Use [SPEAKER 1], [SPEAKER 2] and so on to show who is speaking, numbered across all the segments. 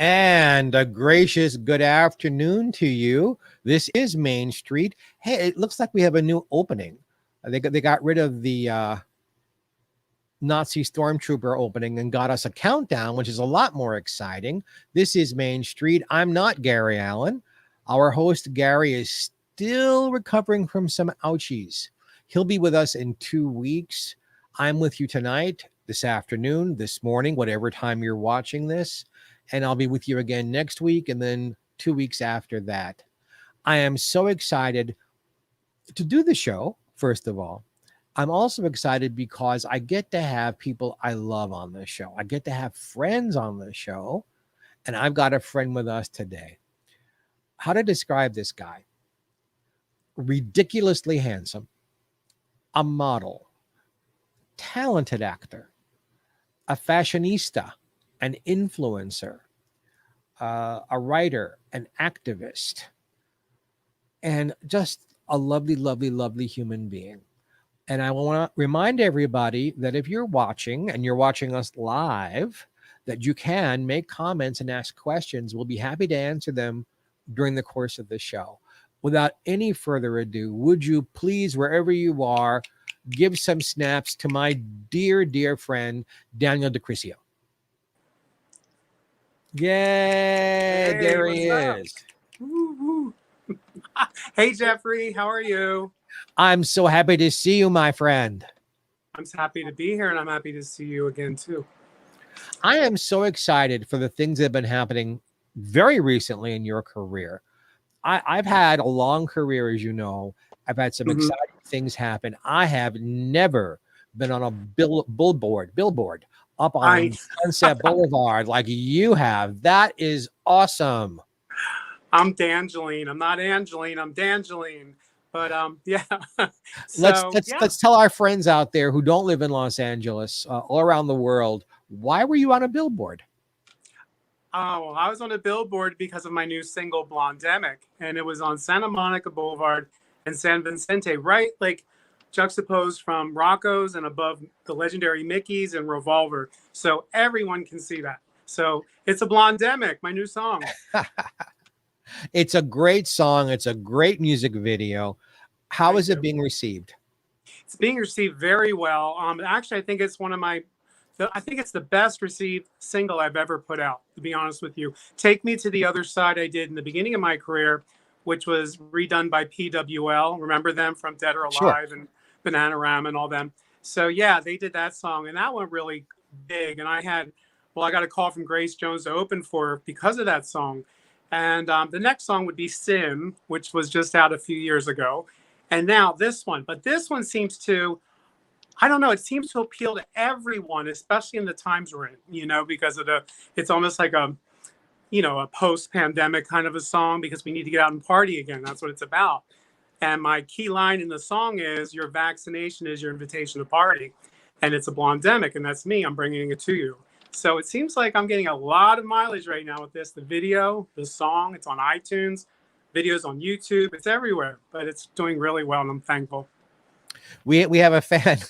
[SPEAKER 1] And a gracious good afternoon to you. This is Mainstreet. Hey, it looks like we have a new opening. They got rid of the Nazi stormtrooper opening and got us a countdown, which is a lot more exciting. This is Mainstreet. I'm not Gary Allen. Our host, Gary, is still recovering from some ouchies. He'll be with us in 2 weeks. I'm with you tonight, this afternoon, this morning, whatever time you're watching this. And I'll be with you again next week and then 2 weeks after that. I am so excited to do the show, first of all. I'm also excited because I get to have people I love on the show. I get to have friends on the show, and I've got a friend with us today. How to describe this guy? Ridiculously handsome, a model, talented actor, a fashionista, an influencer, a writer, an activist, and just a lovely, lovely, lovely human being. And I want to remind everybody that if you're watching and you're watching us live, that you can make comments and ask questions. We'll be happy to answer them during the course of the show. Without any further ado, would you please, wherever you are, give some snaps to my dear, dear friend, Daniel DiCriscio. Yay,
[SPEAKER 2] hey,
[SPEAKER 1] there he is.
[SPEAKER 2] Woo, woo. Hey, Geoffrey, how are you?
[SPEAKER 1] I'm so happy to see you, my friend.
[SPEAKER 2] I'm happy to be here, and I'm happy to see you again, too.
[SPEAKER 1] I am so excited for the things that have been happening very recently in your career. I've had a long career, as you know. I've had some exciting things happen. I have never been on a billboard up on Sunset Boulevard like you have. That is awesome.
[SPEAKER 2] I'm Dangeline. I'm not Angeline. I'm Dangeline. But yeah.
[SPEAKER 1] Let's tell our friends out there who don't live in Los Angeles, all around the world, why were you on a billboard?
[SPEAKER 2] Oh, well, I was on a billboard because of my new single Blondemic, and it was on Santa Monica Boulevard and San Vicente, right like juxtaposed from Rocco's and above the legendary Mickey's and Revolver. So everyone can see that. So it's a Blondemic, my new song.
[SPEAKER 1] It's a great song. It's a great music video. How is it being received?
[SPEAKER 2] It's being received very well. Actually, I think it's I think it's the best received single I've ever put out, to be honest with you. Take Me to the Other Side I did in the beginning of my career, which was redone by PWL. Remember them from Dead or Alive and Bananarama and all them. So yeah, they did that song, and that went really big. And I got a call from Grace Jones to open for because of that song. And the next song would be Sin, which was just out a few years ago. And now this one. But this one seems to, I don't know, it seems to appeal to everyone, especially in the times we're in, because of it's almost like a post-pandemic kind of a song because we need to get out and party again. That's what it's about. And my key line in the song is, your vaccination is your invitation to party. And it's a Blondemic, and that's me. I'm bringing it to you. So it seems like I'm getting a lot of mileage right now with this. The video, the song, it's on iTunes, videos on YouTube, it's everywhere, but it's doing really well, and I'm thankful.
[SPEAKER 1] We have a fan,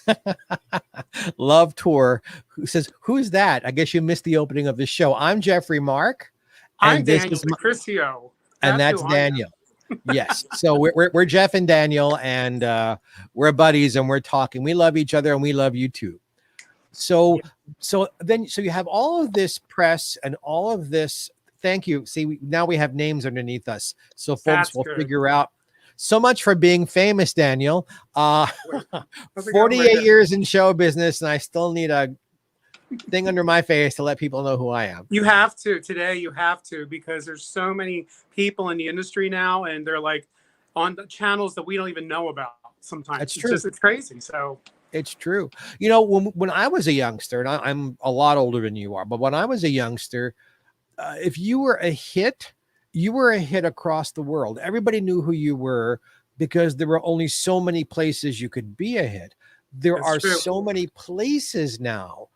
[SPEAKER 1] Love Tour, who says, "Who's that?" I guess you missed the opening of the show. I'm Geoffrey Mark.
[SPEAKER 2] I'm Daniel DiCriscio.
[SPEAKER 1] And that's Daniel. Yes. So we're Jeff and Daniel, and we're buddies, and we're talking. We love each other, and we love you too. So you have all of this press and all of this. Thank you. See, now we have names underneath us, so folks will figure out. So much for being famous, Daniel. 48 years in show business, and I still need a thing under my face to let people know who I am.
[SPEAKER 2] You have to today. You have to, because there's so many people in the industry now, and they're like on the channels that we don't even know about. Sometimes
[SPEAKER 1] that's true.
[SPEAKER 2] It's crazy. So.
[SPEAKER 1] It's true. When I was a youngster, and I'm a lot older than you are, but when I was a youngster, if you were a hit, you were a hit across the world. Everybody knew who you were because there were only so many places you could be a hit. There are so many places now,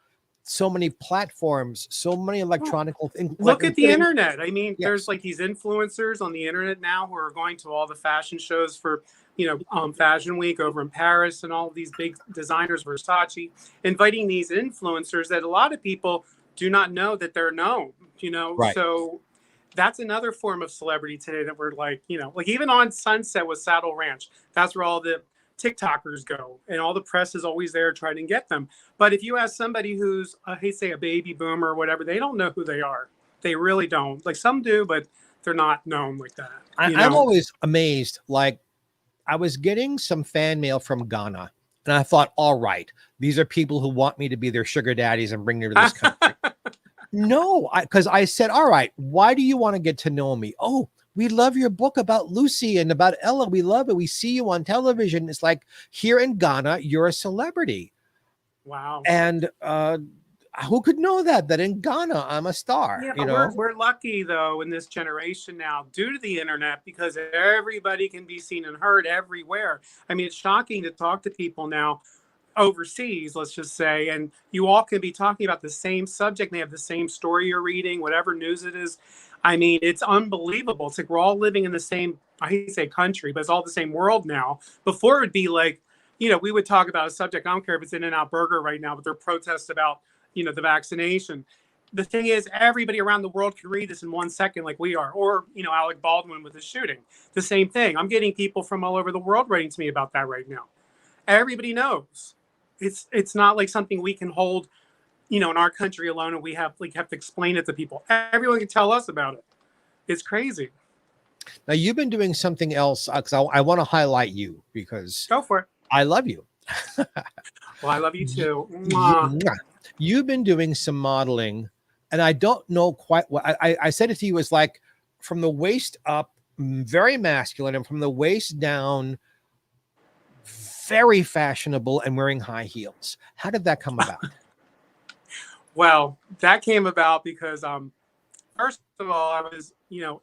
[SPEAKER 1] so many platforms, so many electronic things.
[SPEAKER 2] Look at the internet. I mean, there's like these influencers on the internet now who are going to all the fashion shows for Fashion Week over in Paris, and all of these big designers, Versace, inviting these influencers that a lot of people do not know that they're known,
[SPEAKER 1] Right.
[SPEAKER 2] So that's another form of celebrity today that we're like, like even on Sunset with Saddle Ranch, that's where all the TikTokers go and all the press is always there trying to get them. But if you ask somebody who's, hey, say a baby boomer or whatever, they don't know who they are. They really don't. Like some do, but they're not known like that.
[SPEAKER 1] I'm always amazed. Like I was getting some fan mail from Ghana, and I thought, all right, these are people who want me to be their sugar daddies and bring me to this country. No, because I said, all right, why do you want to get to know me? Oh, we love your book about Lucy and about Ella. We love it. We see you on television. It's like here in Ghana, you're a celebrity.
[SPEAKER 2] Wow.
[SPEAKER 1] And who could know that in Ghana, I'm a star?
[SPEAKER 2] Yeah, we're lucky, though, in this generation now due to the internet because everybody can be seen and heard everywhere. I mean, it's shocking to talk to people now overseas, let's just say, and you all can be talking about the same subject. And they have the same story you're reading, whatever news it is. I mean, it's unbelievable. It's like we're all living in the same, I hate to say country, but it's all the same world now. Before it would be like, we would talk about a subject. I don't care if it's In-N-Out Burger right now, but they're protests about, the vaccination. The thing is, everybody around the world can read this in 1 second like we are, or, Alec Baldwin with the shooting. The same thing. I'm getting people from all over the world writing to me about that right now. Everybody knows. It's not like something we can hold, in our country alone, and we have to explain it to people. Everyone can tell us about it. It's crazy.
[SPEAKER 1] Now you've been doing something else because I want to highlight you because
[SPEAKER 2] Go for it.
[SPEAKER 1] I love you.
[SPEAKER 2] Well, I love you too.
[SPEAKER 1] You've been doing some modeling, and I don't know quite what I said it to you as like from the waist up, very masculine, and from the waist down, very fashionable and wearing high heels. How did that come about?
[SPEAKER 2] Well, that came about because first of all, I was,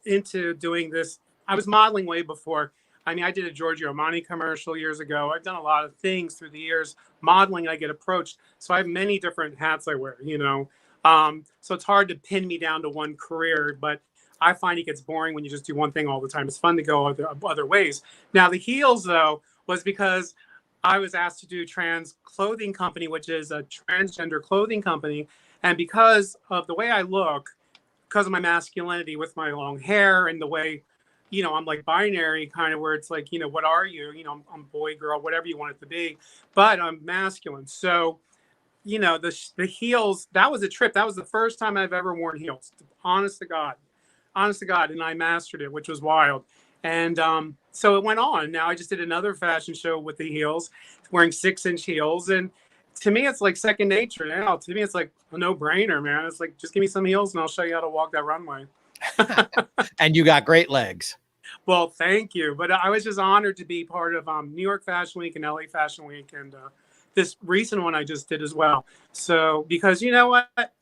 [SPEAKER 2] into doing this. I was modeling way before. I mean, I did a Giorgio Armani commercial years ago. I've done a lot of things through the years. Modeling, I get approached. So I have many different hats I wear, So it's hard to pin me down to one career, but I find it gets boring when you just do one thing all the time. It's fun to go other ways. Now, the heels, though, was because I was asked to do Trans Clothing Company, which is a transgender clothing company. And because of the way I look, because of my masculinity with my long hair and the way, I'm like binary kind of where it's like, what are you? I'm boy, girl, whatever you want it to be, but I'm masculine. So, the heels, that was a trip. That was the first time I've ever worn heels. Honest to God. And I mastered it, which was wild. And so it went on. Now I just did another fashion show with the heels, wearing 6-inch heels. And to me, it's like second nature now. To me, it's like a no-brainer, man. It's like, just give me some heels and I'll show you how to walk that runway.
[SPEAKER 1] And you got great legs.
[SPEAKER 2] Well, thank you. But I was just honored to be part of New York Fashion Week and LA Fashion Week and this recent one I just did as well. So, because you know what?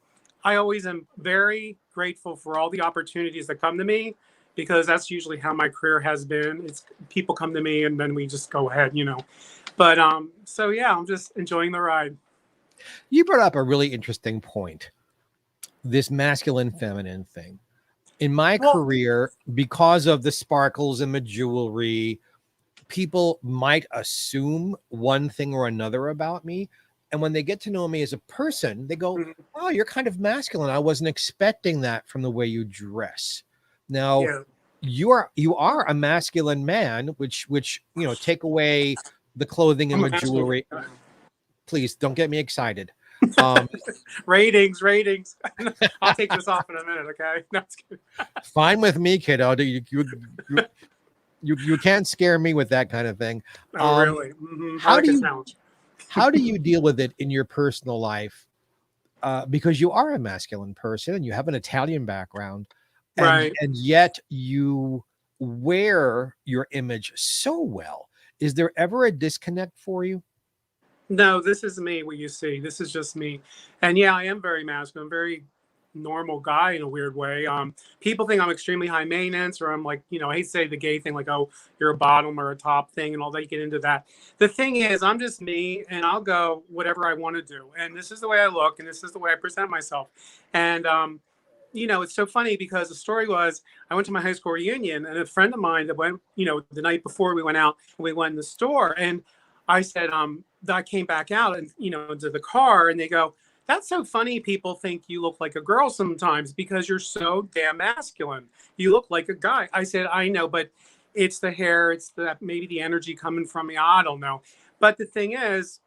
[SPEAKER 2] I always am very grateful for all the opportunities that come to me because that's usually how my career has been. It's people come to me and then we just go ahead, But so, yeah, I'm just enjoying the ride.
[SPEAKER 1] You brought up a really interesting point, this masculine feminine thing. In my career, because of the sparkles and the jewelry, people might assume one thing or another about me. And when they get to know me as a person, they go, oh, you're kind of masculine. I wasn't expecting that from the way you dress. Now, you are a masculine man, which take away the clothing and the jewelry. Please don't get me excited.
[SPEAKER 2] Ratings. I'll take this off in a minute, okay? No, it's good.
[SPEAKER 1] Fine with me, kiddo. You can't scare me with that kind of thing.
[SPEAKER 2] Oh, really? Mm-hmm.
[SPEAKER 1] How do you deal with it in your personal life? Because you are a masculine person and you have an Italian background,
[SPEAKER 2] right?
[SPEAKER 1] And yet you wear your image so well. Is there ever a disconnect for you?
[SPEAKER 2] No, this is me, what you see. This is just me. And yeah, I am very masculine, very normal guy in a weird way. People think I'm extremely high maintenance or I'm like, I hate to say the gay thing, like, oh, you're a bottom or a top thing and all that. You get into that. The thing is, I'm just me and I'll go whatever I want to do. And this is the way I look and this is the way I present myself. And, it's so funny because the story was I went to my high school reunion and a friend of mine that went, the night before we went out, we went in the store and I said, I came back out and, into the car and they go, That's so funny. People think you look like a girl sometimes because you're so damn masculine. You look like a guy. I said, I know, but it's the hair, it's the maybe the energy coming from me. I don't know. But the thing is,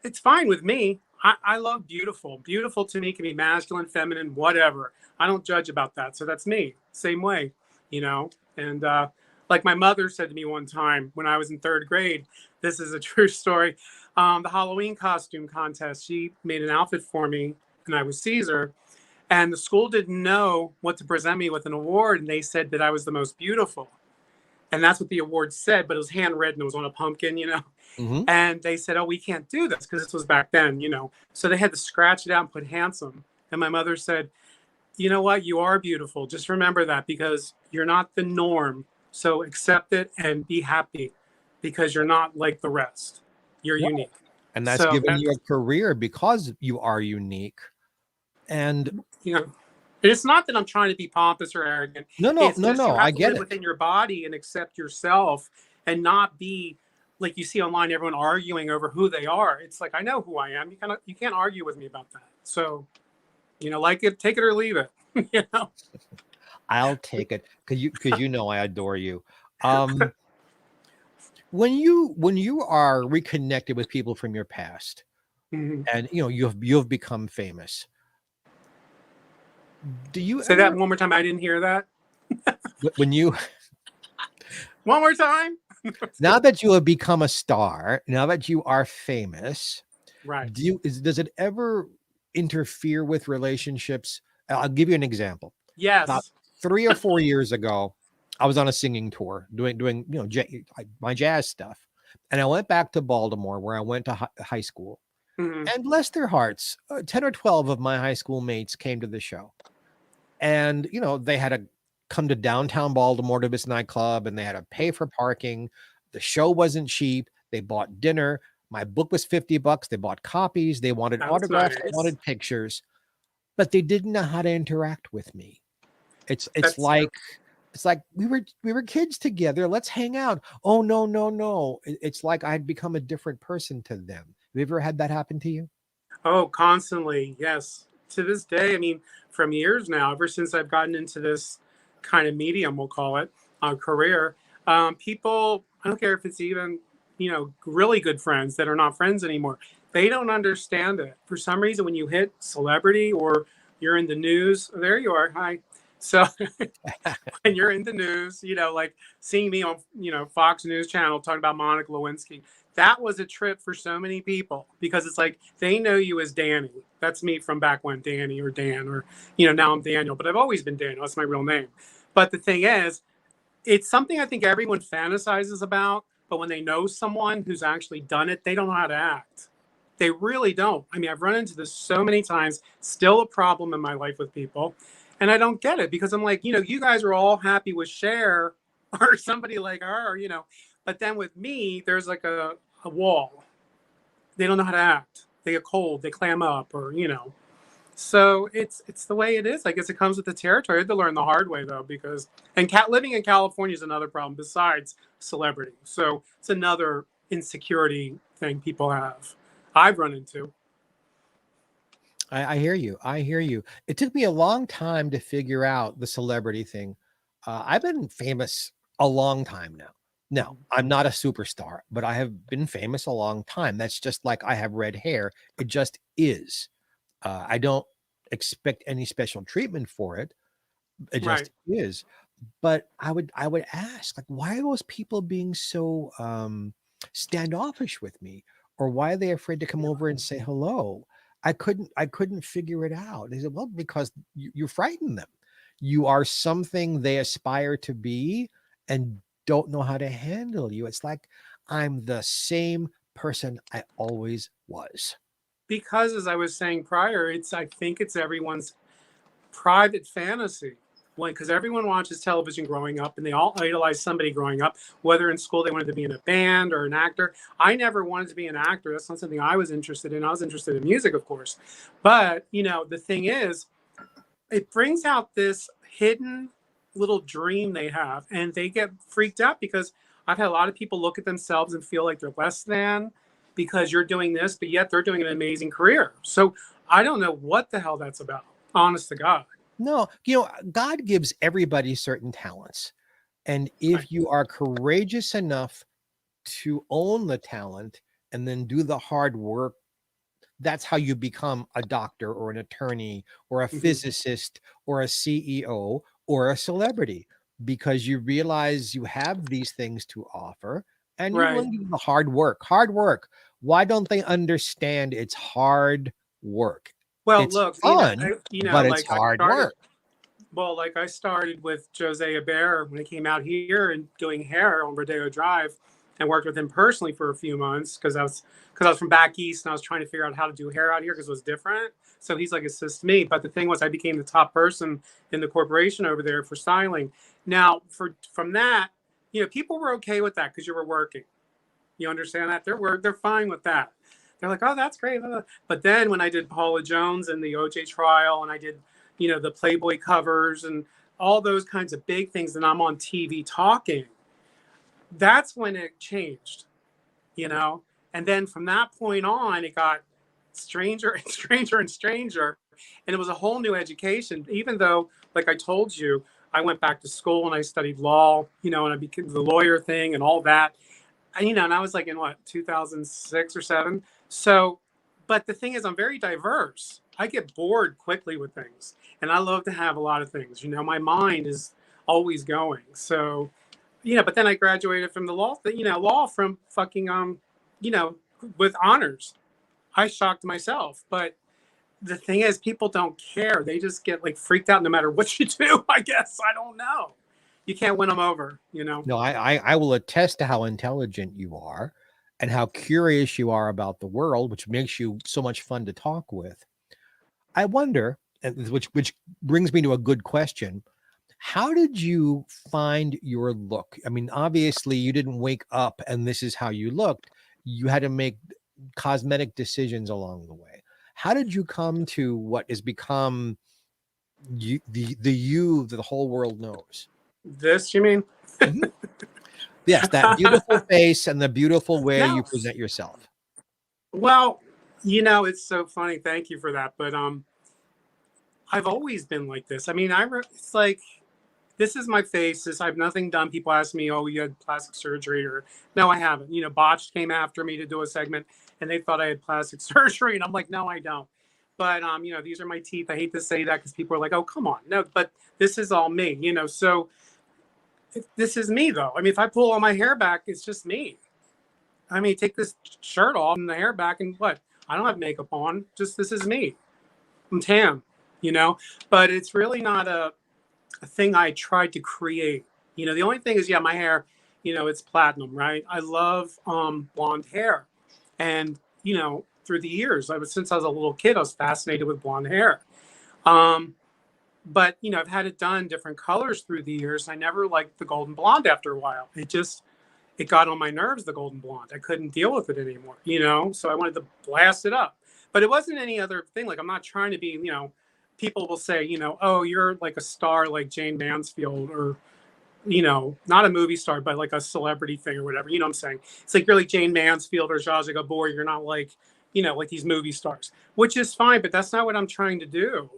[SPEAKER 2] it's fine with me. I love beautiful. Beautiful to me can be masculine, feminine, whatever. I don't judge about that. So that's me. Same way, you know. And like my mother said to me one time when I was in third grade, this is a true story. The Halloween costume contest, she made an outfit for me, and I was Caesar. And the school didn't know what to present me with an award, and they said that I was the most beautiful. And that's what the award said, but it was handwritten. It was on a pumpkin, you know.
[SPEAKER 1] Hmm.
[SPEAKER 2] And they said, oh, we can't do this because this was back then, you know. So they had to scratch it out and put handsome. And my mother said, you know what? You are beautiful. Just remember that because you're not the norm. So accept it and be happy because you're not like the rest. You're unique.
[SPEAKER 1] And that's
[SPEAKER 2] So
[SPEAKER 1] given you a
[SPEAKER 2] that's,
[SPEAKER 1] career because you are unique. And
[SPEAKER 2] you know, it's not that I'm trying to be pompous or arrogant.
[SPEAKER 1] no, no,
[SPEAKER 2] It's
[SPEAKER 1] no,
[SPEAKER 2] just you
[SPEAKER 1] no, I
[SPEAKER 2] have to
[SPEAKER 1] get
[SPEAKER 2] live
[SPEAKER 1] it.
[SPEAKER 2] within your body and accept yourself and not be like you see online, everyone arguing over who they are. It's like, I know who I am. You can't argue with me about that. So, you know, like it, take it or leave it. You know?
[SPEAKER 1] I'll take it because you know I adore you. Um, when you are reconnected with people from your past,
[SPEAKER 2] Mhm.
[SPEAKER 1] and you've become famous, do you
[SPEAKER 2] Say that
[SPEAKER 1] ever
[SPEAKER 2] one more time. I didn't hear that.
[SPEAKER 1] when you
[SPEAKER 2] One more time.
[SPEAKER 1] now that you have become a star, now that you are famous,
[SPEAKER 2] Right.
[SPEAKER 1] does it ever interfere with relationships? I'll give you an example. About
[SPEAKER 2] Yes.
[SPEAKER 1] 3 or 4 years ago, I was on a singing tour doing my jazz stuff, and I went back to Baltimore where I went to high school.
[SPEAKER 2] Hmm.
[SPEAKER 1] And bless their hearts, 10 or 12 of my high school mates came to the show. And, they had to come to downtown Baltimore to this nightclub and they had to pay for parking. The show wasn't cheap. They bought dinner. My book was $50. They bought copies. They wanted
[SPEAKER 2] That's
[SPEAKER 1] autographs. They
[SPEAKER 2] nice.
[SPEAKER 1] wanted pictures, but they didn't know how to interact with me. It's it's
[SPEAKER 2] That's
[SPEAKER 1] like it's like we were kids together. Let's hang out. Oh no, no, no. It's like I'd become a different person to them. Have you ever had that happen to you?
[SPEAKER 2] oh, constantly. Yes. To this day, I mean, from years now, ever since I've gotten into this kind of medium, we'll call it, career, people, I don't care if it's even, you know, really good friends that are not friends anymore, they don't understand it. For some reason, when you hit celebrity or you're in the news, there you are. Hi. So when you're in the news, you know, like seeing me on, you know, Fox News Channel talking about Monica Lewinsky, that was a trip for so many people because it's like they know you as Danny. That's me from back when, Danny or Dan, or, you know, now I'm Daniel, but I've always been Daniel. That's my real name. But the thing is, it's something I think everyone fantasizes about, but when they know someone who's actually done it, they don't know how to act. They really don't. I mean, I've run into this so many times, still a problem in my life with people. And I don't get it because I'm like, you know, you guys are all happy with Cher or somebody like her, you know. But then with me, there's like a wall. They don't know how to act. They get cold, they clam up, or, you know. So it's the way it is. I guess it comes with the territory. I had to learn the hard way though, because and living in California is another problem besides celebrity. So it's another insecurity thing people have. I've run into.
[SPEAKER 1] I hear you. I hear you. It took me a long time to figure out the celebrity thing. I've been famous a long time now. No, I'm not a superstar, but I have been famous a long time. That's just like I have red hair. It just is. I don't expect any special treatment for it. It
[SPEAKER 2] Right.
[SPEAKER 1] just is. But I would ask, like, why are those people being so standoffish with me? Or why are they afraid to come over and say hello? I couldn't figure it out. They said, well, because you frighten them. You are something they aspire to be and don't know how to handle you. It's like I'm the same person I always was.
[SPEAKER 2] Because as I was saying prior, it's I think it's everyone's private fantasy. Because everyone watches television growing up and they all idolize somebody growing up, whether in school they wanted to be in a band or an actor. I never wanted to be an actor. That's not something I was interested in. I was interested in music, of course. But, you know, the thing is, it brings out this hidden little dream they have and they get freaked out because I've had a lot of people look at themselves and feel like they're less than because you're doing this, but yet they're doing an amazing career. So I don't know what the hell that's about. Honest to God.
[SPEAKER 1] No, God gives everybody certain talents. And
[SPEAKER 2] Right.
[SPEAKER 1] if you are courageous enough to own the talent and then do the hard work, that's how you become a doctor or an attorney or a
[SPEAKER 2] Mhm.
[SPEAKER 1] physicist or a CEO or a celebrity, because you realize you have these things to offer and you're
[SPEAKER 2] Right.
[SPEAKER 1] willing to do the hard work. Hard work. Why don't they understand it's hard work?
[SPEAKER 2] Well,
[SPEAKER 1] It's
[SPEAKER 2] look,
[SPEAKER 1] fun, but it's
[SPEAKER 2] like I
[SPEAKER 1] hard
[SPEAKER 2] started.
[SPEAKER 1] work.
[SPEAKER 2] Well, like I started with Jose Bear when he came out here and doing hair on Rodeo Drive, and worked with him personally for a few months because I was from back east and I was trying to figure out how to do hair out here because it was different. So he's like assist me. But the thing was, I became the top person in the corporation over there for styling. Now, from that, people were okay with that because you were working. You understand that they're fine with that. They're like, oh, that's great. But then when I did Paula Jones and the OJ trial, and I did, the Playboy covers and all those kinds of big things, and I'm on TV talking, that's when it changed, you know. And then from that point on, it got stranger and stranger and stranger, and it was a whole new education. Even though, like I told you, I went back to school and I studied law, and I became the lawyer thing and all that. And I was like in what 2006 or 7. So, but the thing is, I'm very diverse. I get bored quickly with things, and I love to have a lot of things. My mind is always going. So, but then I graduated from the law from fucking you know, with honors. I shocked myself, but the thing is, people don't care. They just get like freaked out no matter what you do. I guess I don't know. You can't win them over.
[SPEAKER 1] No, I will attest to how intelligent you are and how curious you are about the world, which makes you so much fun to talk with. I wonder, and which brings me to a good question. How did you find your look? I mean, obviously you didn't wake up and this is how you looked. You had to make cosmetic decisions along the way. How did you come to what has become the you that the whole world knows?
[SPEAKER 2] This, you mean?
[SPEAKER 1] Mhm. Yes, that beautiful face and the beautiful way you
[SPEAKER 2] No.
[SPEAKER 1] present yourself.
[SPEAKER 2] Well, it's so funny. Thank you for that. But I've always been like this. I mean, it's like this is my face. I have nothing done. People ask me, "Oh, you had plastic surgery?" Or no, I haven't. Botched came after me to do a segment, and they thought I had plastic surgery, and I'm like, no, I don't. But these are my teeth. I hate to say that because people are like, "Oh, come on, no." But this is all me. So this is me, though. I mean, if I pull all my hair back, it's just me. I mean, take this shirt off and the hair back, and what? I don't have makeup on. Just this is me. I'm tan, you know. But it's really not a thing I tried to create. The only thing is, yeah, my hair, it's platinum, right? I love blonde hair, and through the years, since I was a little kid, I was fascinated with blonde hair. Um, but I've had it done different colors through the years. I never liked the golden blonde after a while. It got on my nerves, the golden blonde. I couldn't deal with it anymore. So I wanted to blast it up. But it wasn't any other thing. Like, I'm not trying to be, people will say, oh, you're like a star like Jane Mansfield, or, not a movie star, but like a celebrity thing or whatever. You know what I'm saying? It's like you're like Jane Mansfield or Zsa Zsa Gabor. You're not like, like these movie stars, which is fine, but that's not what I'm trying to do.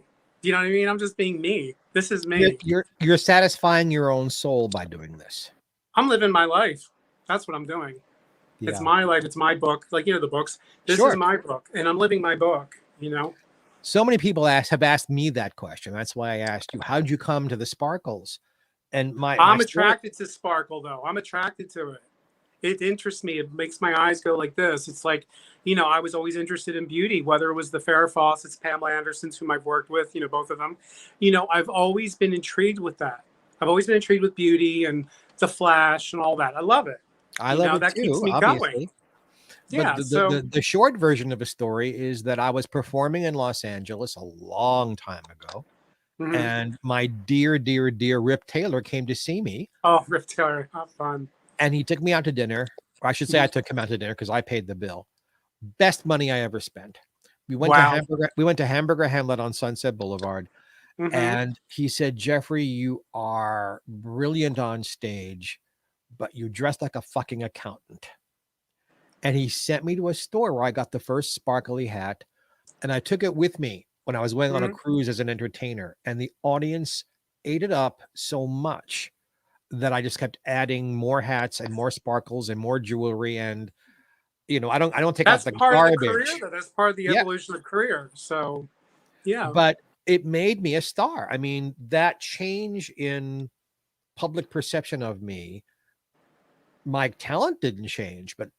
[SPEAKER 2] Do you know what I mean? I'm just being me. This is
[SPEAKER 1] You're,
[SPEAKER 2] me.
[SPEAKER 1] you're you're satisfying your own soul by doing this.
[SPEAKER 2] I'm living my life. That's what I'm doing. It's
[SPEAKER 1] Yeah,
[SPEAKER 2] my life. It's my book. Like, the books. This is
[SPEAKER 1] sure.
[SPEAKER 2] my book, and I'm living my book.
[SPEAKER 1] So many people have asked me that question. That's why I asked you, how did you come to the sparkles? And my
[SPEAKER 2] I'm
[SPEAKER 1] story.
[SPEAKER 2] attracted to sparkle, though. I'm attracted to it. It interests me. It makes my eyes go like this. It's like, I was always interested in beauty, whether it was the Farrah Fawcett's, Pamela Anderson's, whom I've worked with, both of them. I've always been intrigued with that. I've always been intrigued with beauty and the flash and all that. I love it.
[SPEAKER 1] I love it
[SPEAKER 2] That keeps
[SPEAKER 1] too,
[SPEAKER 2] me going.
[SPEAKER 1] obviously. But
[SPEAKER 2] Yeah. So,
[SPEAKER 1] the short version of the story is that I was performing in Los Angeles a long time ago,
[SPEAKER 2] mhm.
[SPEAKER 1] and my dear, dear, dear Rip Taylor came to see me,
[SPEAKER 2] Oh, Rip Taylor, have fun.
[SPEAKER 1] and he took me out to dinner. Or I should say I took him out to dinner because I paid the bill. Best money I ever spent.
[SPEAKER 2] Wow.
[SPEAKER 1] We went to Hamburger Hamlet on Sunset Boulevard,
[SPEAKER 2] Hmm.
[SPEAKER 1] and he said, "Geoffrey, you are brilliant on stage, but you dress like a fucking accountant." And he sent me to a store where I got the first sparkly hat. and I took it with me when I was going on a
[SPEAKER 2] Mhm.
[SPEAKER 1] cruise as an entertainer, and the audience ate it up so much that I just kept adding more hats and more sparkles and more jewelry. And I don't take out
[SPEAKER 2] That's
[SPEAKER 1] the
[SPEAKER 2] part of the career,
[SPEAKER 1] garbage.
[SPEAKER 2] though. That's part of the
[SPEAKER 1] Yeah,
[SPEAKER 2] evolution of career. So, yeah.
[SPEAKER 1] but it made me a star. I mean, that change in public perception of me, my talent didn't change, but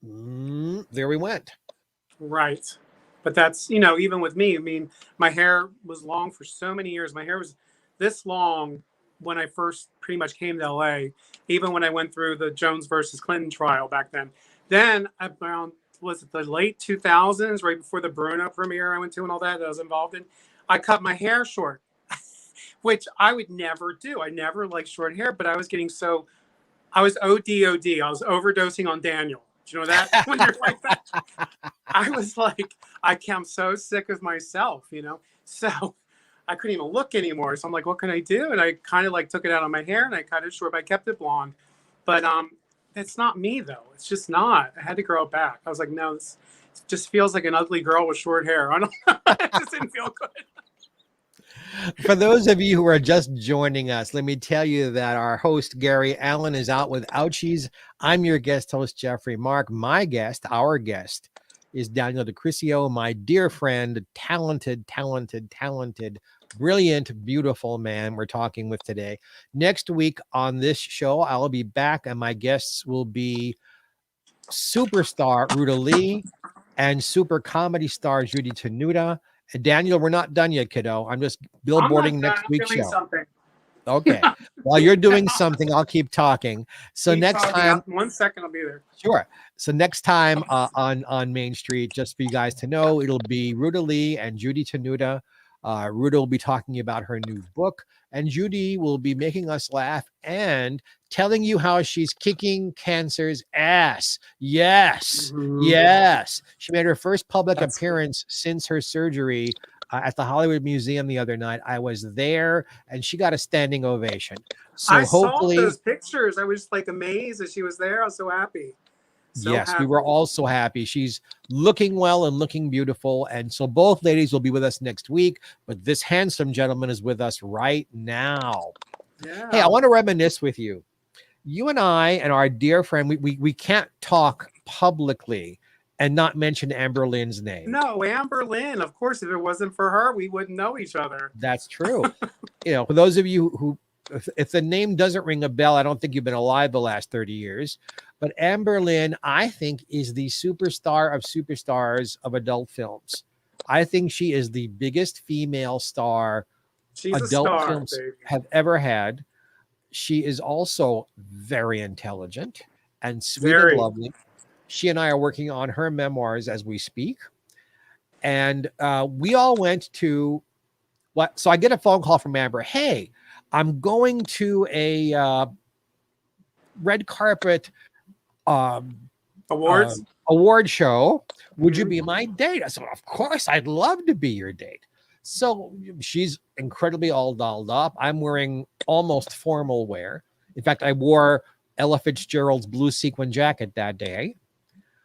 [SPEAKER 1] there we went.
[SPEAKER 2] Right. But that's, even with me, I mean, my hair was long for so many years. My hair was this long when I first pretty much came to LA, even when I went through the Jones versus Clinton trial back then. Then around, was it the late 2000s, right before the Bruno premiere I went to and all that I was involved in, I cut my hair short, which I would never do. I never liked short hair, but I was getting so, I was ODOD. I was overdosing on Daniel. Do you know that? When you're like that? I was like, I'm so sick of myself. So I couldn't even look anymore. So I'm like, what can I do? And I kind of like took it out on my hair and I cut it short, but I kept it blonde. But it's not me though. It's just not. I had to grow it back. I was like, no, this just feels like an ugly girl with short hair. I don't know. It just didn't feel good.
[SPEAKER 1] For those of you who are just joining us, let me tell you that our host, Gary Allen, is out with ouchies. I'm your guest host, Geoffrey Mark. Our guest, is Daniel DiCriscio, my dear friend, talented, brilliant, beautiful man we're talking with today. Next week on this show, I'll be back, and my guests will be superstar Ruta Lee and super comedy star Judy Tenuta. And Daniel, we're not done yet, kiddo. I'm just
[SPEAKER 2] I'm
[SPEAKER 1] billboarding
[SPEAKER 2] not done.
[SPEAKER 1] next
[SPEAKER 2] I'm
[SPEAKER 1] week's
[SPEAKER 2] doing
[SPEAKER 1] show.
[SPEAKER 2] something.
[SPEAKER 1] Okay. While you're doing something, I'll keep talking. So
[SPEAKER 2] Keep
[SPEAKER 1] next
[SPEAKER 2] talking.
[SPEAKER 1] time,
[SPEAKER 2] 1 second, I'll be there.
[SPEAKER 1] sure. So next time on Mainstreet, just for you guys to know, it'll be Ruta Lee and Judy Tenuta. Ruta will be talking about her new book, and Judy will be making us laugh and telling you how she's kicking cancer's ass. Yes,
[SPEAKER 2] Mhm.
[SPEAKER 1] yes. She made her first public
[SPEAKER 2] That's good.
[SPEAKER 1] appearance since her surgery at the Hollywood Museum the other night. I was there, and she got a standing ovation.
[SPEAKER 2] I
[SPEAKER 1] So
[SPEAKER 2] saw
[SPEAKER 1] hopefully,
[SPEAKER 2] those pictures. I was like amazed that she was there. I was so happy. So
[SPEAKER 1] yes, we were
[SPEAKER 2] happy.
[SPEAKER 1] all so happy. She's looking well and looking beautiful. And so both ladies will be with us next week, but this handsome gentleman is with us right now. Hey, I
[SPEAKER 2] Yeah.
[SPEAKER 1] want to reminisce with you. You and I and our dear friend, we can't talk publicly and not mention Amber Lynn's name.
[SPEAKER 2] No, Amber Lynn. Of course, if it wasn't for her, we wouldn't know each other.
[SPEAKER 1] That's true. For those of you who, if the name doesn't ring a bell, I don't think you've been alive the last 30 years. But Amber Lynn, I think, is the superstar of superstars of adult films. I think she is the biggest female star
[SPEAKER 2] She's a
[SPEAKER 1] adult
[SPEAKER 2] star,
[SPEAKER 1] films
[SPEAKER 2] baby.
[SPEAKER 1] have ever had. She is also very intelligent and sweet and
[SPEAKER 2] Very.
[SPEAKER 1] lovely. She and I are working on her memoirs as we speak. And we all went to what? So I get a phone call from Amber. Hey, I'm going to a red carpet
[SPEAKER 2] Awards?
[SPEAKER 1] award show. Would you
[SPEAKER 2] Mhm.
[SPEAKER 1] be my date? I said, of course, I'd love to be your date. So she's incredibly all dolled up. I'm wearing almost formal wear. In fact, I wore Ella Fitzgerald's blue sequin jacket that day.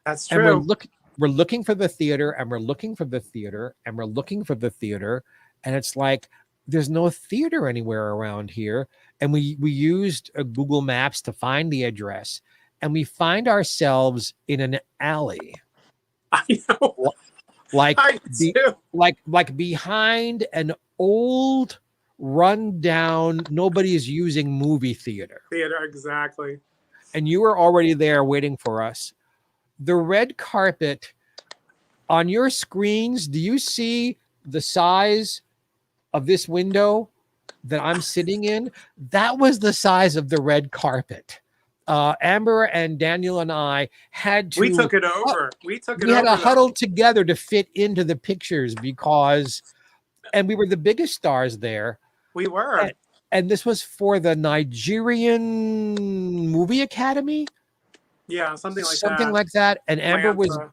[SPEAKER 2] That's
[SPEAKER 1] And
[SPEAKER 2] true.
[SPEAKER 1] we're looking for the theater, and we're looking for the theater, and we're looking for the theater. And it's like, there's no theater anywhere around here. And we used Google Maps to find the address, and we find ourselves in an alley,
[SPEAKER 2] I know.
[SPEAKER 1] like
[SPEAKER 2] I
[SPEAKER 1] the
[SPEAKER 2] do.
[SPEAKER 1] like behind an old rundown, nobody's using movie theater.
[SPEAKER 2] Theater, exactly.
[SPEAKER 1] And you were already there waiting for us. The red carpet on your screens, do you see the size of this window that I'm sitting in? That was the size of the red carpet. Amber and Daniel and I had
[SPEAKER 2] We
[SPEAKER 1] to
[SPEAKER 2] took it over. We took it
[SPEAKER 1] we had
[SPEAKER 2] over.
[SPEAKER 1] to huddle together to fit into the pictures and we were the biggest stars there.
[SPEAKER 2] We were.
[SPEAKER 1] And this was for the Nigerian Movie Academy,
[SPEAKER 2] Yeah, something like
[SPEAKER 1] something
[SPEAKER 2] that.
[SPEAKER 1] like that. And
[SPEAKER 2] Atlanta.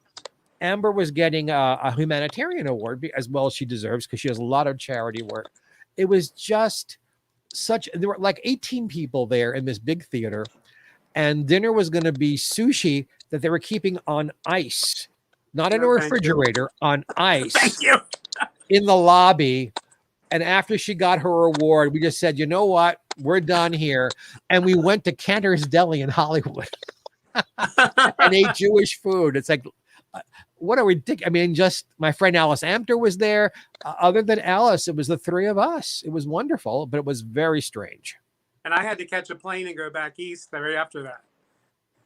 [SPEAKER 1] Amber was getting a humanitarian award as well as she deserves, because she has a lot of charity work. It was just there were like 18 people there in this big theater, and dinner was going to be sushi that they were keeping on ice. not in a
[SPEAKER 2] No, thank you.
[SPEAKER 1] refrigerator, on ice
[SPEAKER 2] Thank you.
[SPEAKER 1] in the lobby. And after she got her award, we just said, you know what? We're done here. And we went to Cantor's Deli in Hollywood and ate Jewish food. It's like, what a ridiculous. I mean, just my friend Alice Amter was there. Other than Alice, it was the three of us. It was wonderful, but it was very strange.
[SPEAKER 2] And I had to catch a plane and go back east right after that.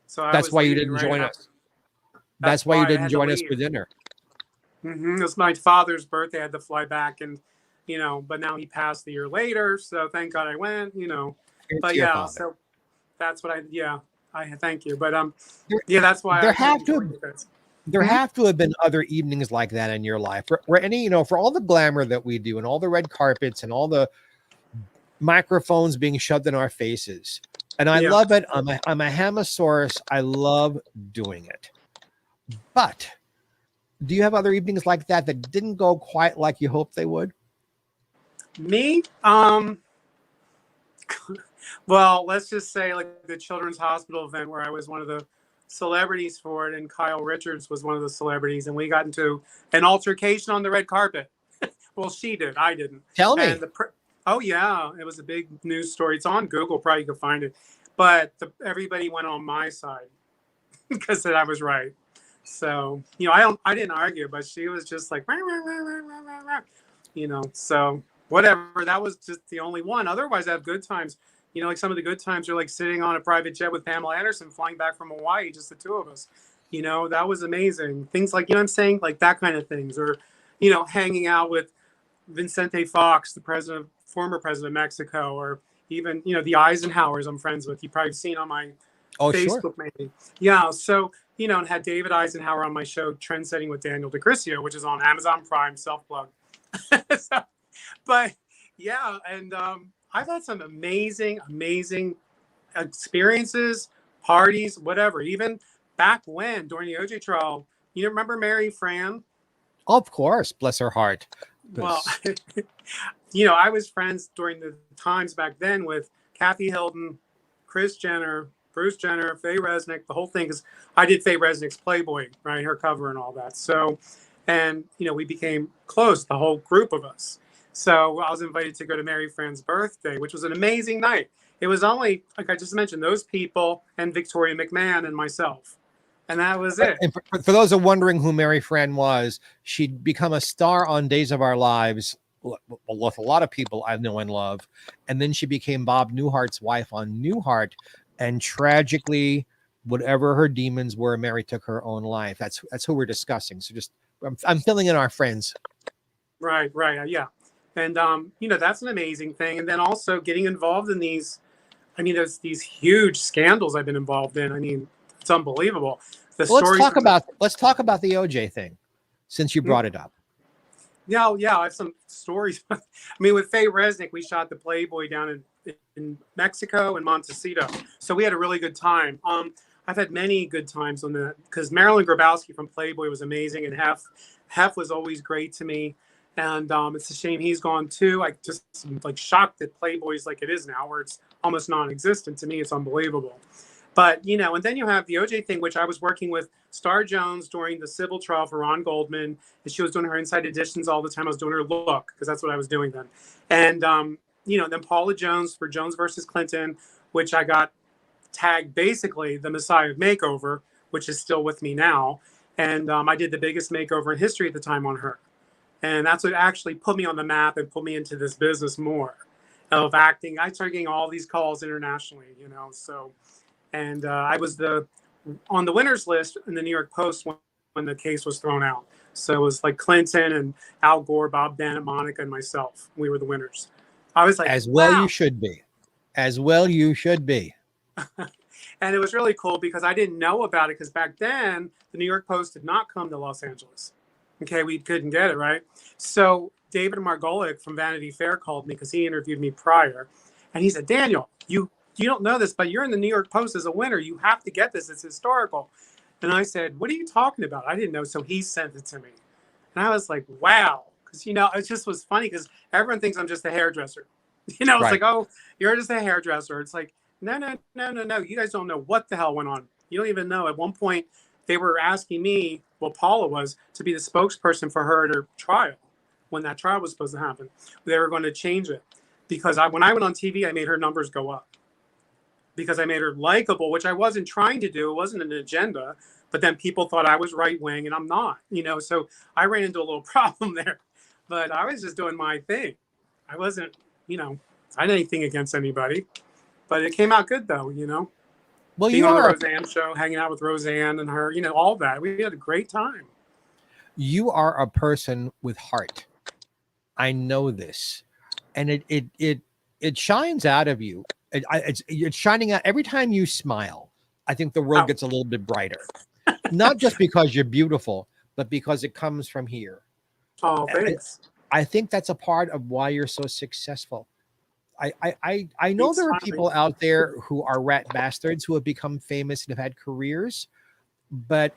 [SPEAKER 2] So
[SPEAKER 1] That's why you didn't join us. That's why you didn't join us for dinner.
[SPEAKER 2] It was my father's birthday. I had to fly back, and but now he passed a year later. So thank God I went. But yeah, so that's what I thank you. But that's why
[SPEAKER 1] there have to have been other evenings like that in your life, where for all the glamour that we do and all the red carpets and all the microphones being shoved in our faces. And I love it. I'm a Hamasaurus. I love doing it. But do you have other evenings like that didn't go quite like you hoped they would?
[SPEAKER 2] Me? Well, let's just say like the Children's Hospital event where I was one of the celebrities for it, and Kyle Richards was one of the celebrities, and we got into an altercation on the red carpet. Well, she did. I didn't.
[SPEAKER 1] Tell me.
[SPEAKER 2] Oh, yeah. It was a big news story. It's on Google. Probably you can find it. But everybody went on my side because I was right. So, I didn't argue, but she was just like, rah, rah, rah, rah, rah, rah, so whatever. That was just the only one. Otherwise, I have good times. Like some of the good times are like sitting on a private jet with Pamela Anderson flying back from Hawaii, just the two of us. That was amazing. Things like, what I'm saying, like that kind of things. Or, hanging out with Vicente Fox, the former president of Mexico, or even, the Eisenhowers I'm friends with. You've probably seen on my Facebook, maybe. Yeah. So, and had David Eisenhower on my show, Trendsetting with Daniel DiCriscio, which is on Amazon Prime, self-plug. But yeah, and I've had some amazing experiences, parties, whatever. Even back when, during the OJ trial, remember Mary Fran?
[SPEAKER 1] Of course, bless her heart.
[SPEAKER 2] Well, I was friends during the times back then with Kathy Hilton, Kris Jenner, Bruce Jenner, Faye Resnick, the whole thing, because I did Faye Resnick's Playboy, right, her cover and all that. So, and, we became close, the whole group of us. So I was invited to go to Mary Fran's birthday, which was an amazing night. It was only, like I just mentioned, those people and Victoria McMahon and myself. And that was it.
[SPEAKER 1] And for those who are wondering who Mary Fran was, she'd become a star on Days of Our Lives with a lot of people I know and love. And then she became Bob Newhart's wife on Newhart. And tragically, whatever her demons were, Mary took her own life. That's who we're discussing. So I'm filling in our friends.
[SPEAKER 2] Right. Yeah. And, that's an amazing thing. And then also getting involved in these, there's these huge scandals I've been involved in. It's unbelievable. Let's talk about the OJ thing, since you brought it up. Yeah, I have some stories. With Faye Resnick, we shot the Playboy down in Mexico and Montecito. So we had a really good time. I've had many good times on that because Marilyn Grabowski from Playboy was amazing, and Hef was always great to me. And it's a shame he's gone too. I just am shocked that Playboy's like it is now, where it's almost non-existent. To me, it's unbelievable. But, and then you have the OJ thing, which I was working with Star Jones during the civil trial for Ron Goldman. And she was doing her inside editions all the time. I was doing her look because that's what I was doing then. And, then Paula Jones for Jones versus Clinton, which I got tagged basically the Messiah makeover, which is still with me now. And I did the biggest makeover in history at the time on her. And that's what actually put me on the map and put me into this business more of acting. I started getting all these calls internationally, so. And I was on the winners list in the New York Post when the case was thrown out. So it was like Clinton and Al Gore, Bob Bennett, Monica, and myself. We were the winners. I was like,
[SPEAKER 1] as well, wow. You should be. As well, you should be.
[SPEAKER 2] And it was really cool because I didn't know about it because back then the New York Post did not come to Los Angeles. Okay, we couldn't get it, right? So David Margolick from Vanity Fair called me because he interviewed me prior. And he said, Daniel, you don't know this, but you're in the New York Post as a winner. You have to get this. It's historical. And I said, what are you talking about? I didn't know. So he sent it to me. And I was like, wow. Because, it just was funny because everyone thinks I'm just a hairdresser. It's right. Like, oh, you're just a hairdresser. It's like, no. You guys don't know what the hell went on. You don't even know. At one point, they were asking me, well, Paula was, to be the spokesperson for her at her trial when that trial was supposed to happen. They were going to change it because when I went on TV, I made her numbers go up because I made her likable, which I wasn't trying to do. It wasn't an agenda, but then people thought I was right wing and I'm not, so I ran into a little problem there, but I was just doing my thing. I wasn't, I didn't anything against anybody, but it came out good though,
[SPEAKER 1] Well,
[SPEAKER 2] being on the Roseanne show, hanging out with Roseanne and her, all that. We had a great time.
[SPEAKER 1] You are a person with heart. I know this, and it shines out of you. It's shining out every time you smile. I think the world gets a little bit brighter, not just because you're beautiful, but because it comes from here.
[SPEAKER 2] Oh, thanks.
[SPEAKER 1] I think that's a part of why you're so successful. I know there are people out there who are rat bastards who have become famous and have had careers, but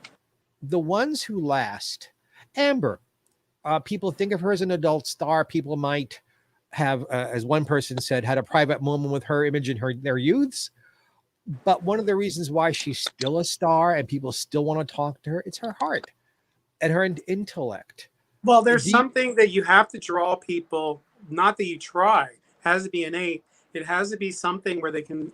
[SPEAKER 1] the ones who last, Amber, people think of her as an adult star. People might have, as one person said, had a private moment with her image in their youths. But one of the reasons why she's still a star and people still want to talk to her, it's her heart and her intellect.
[SPEAKER 2] Well, there's something that you have to draw people, not that you try. It has to be innate. It has to be something where they can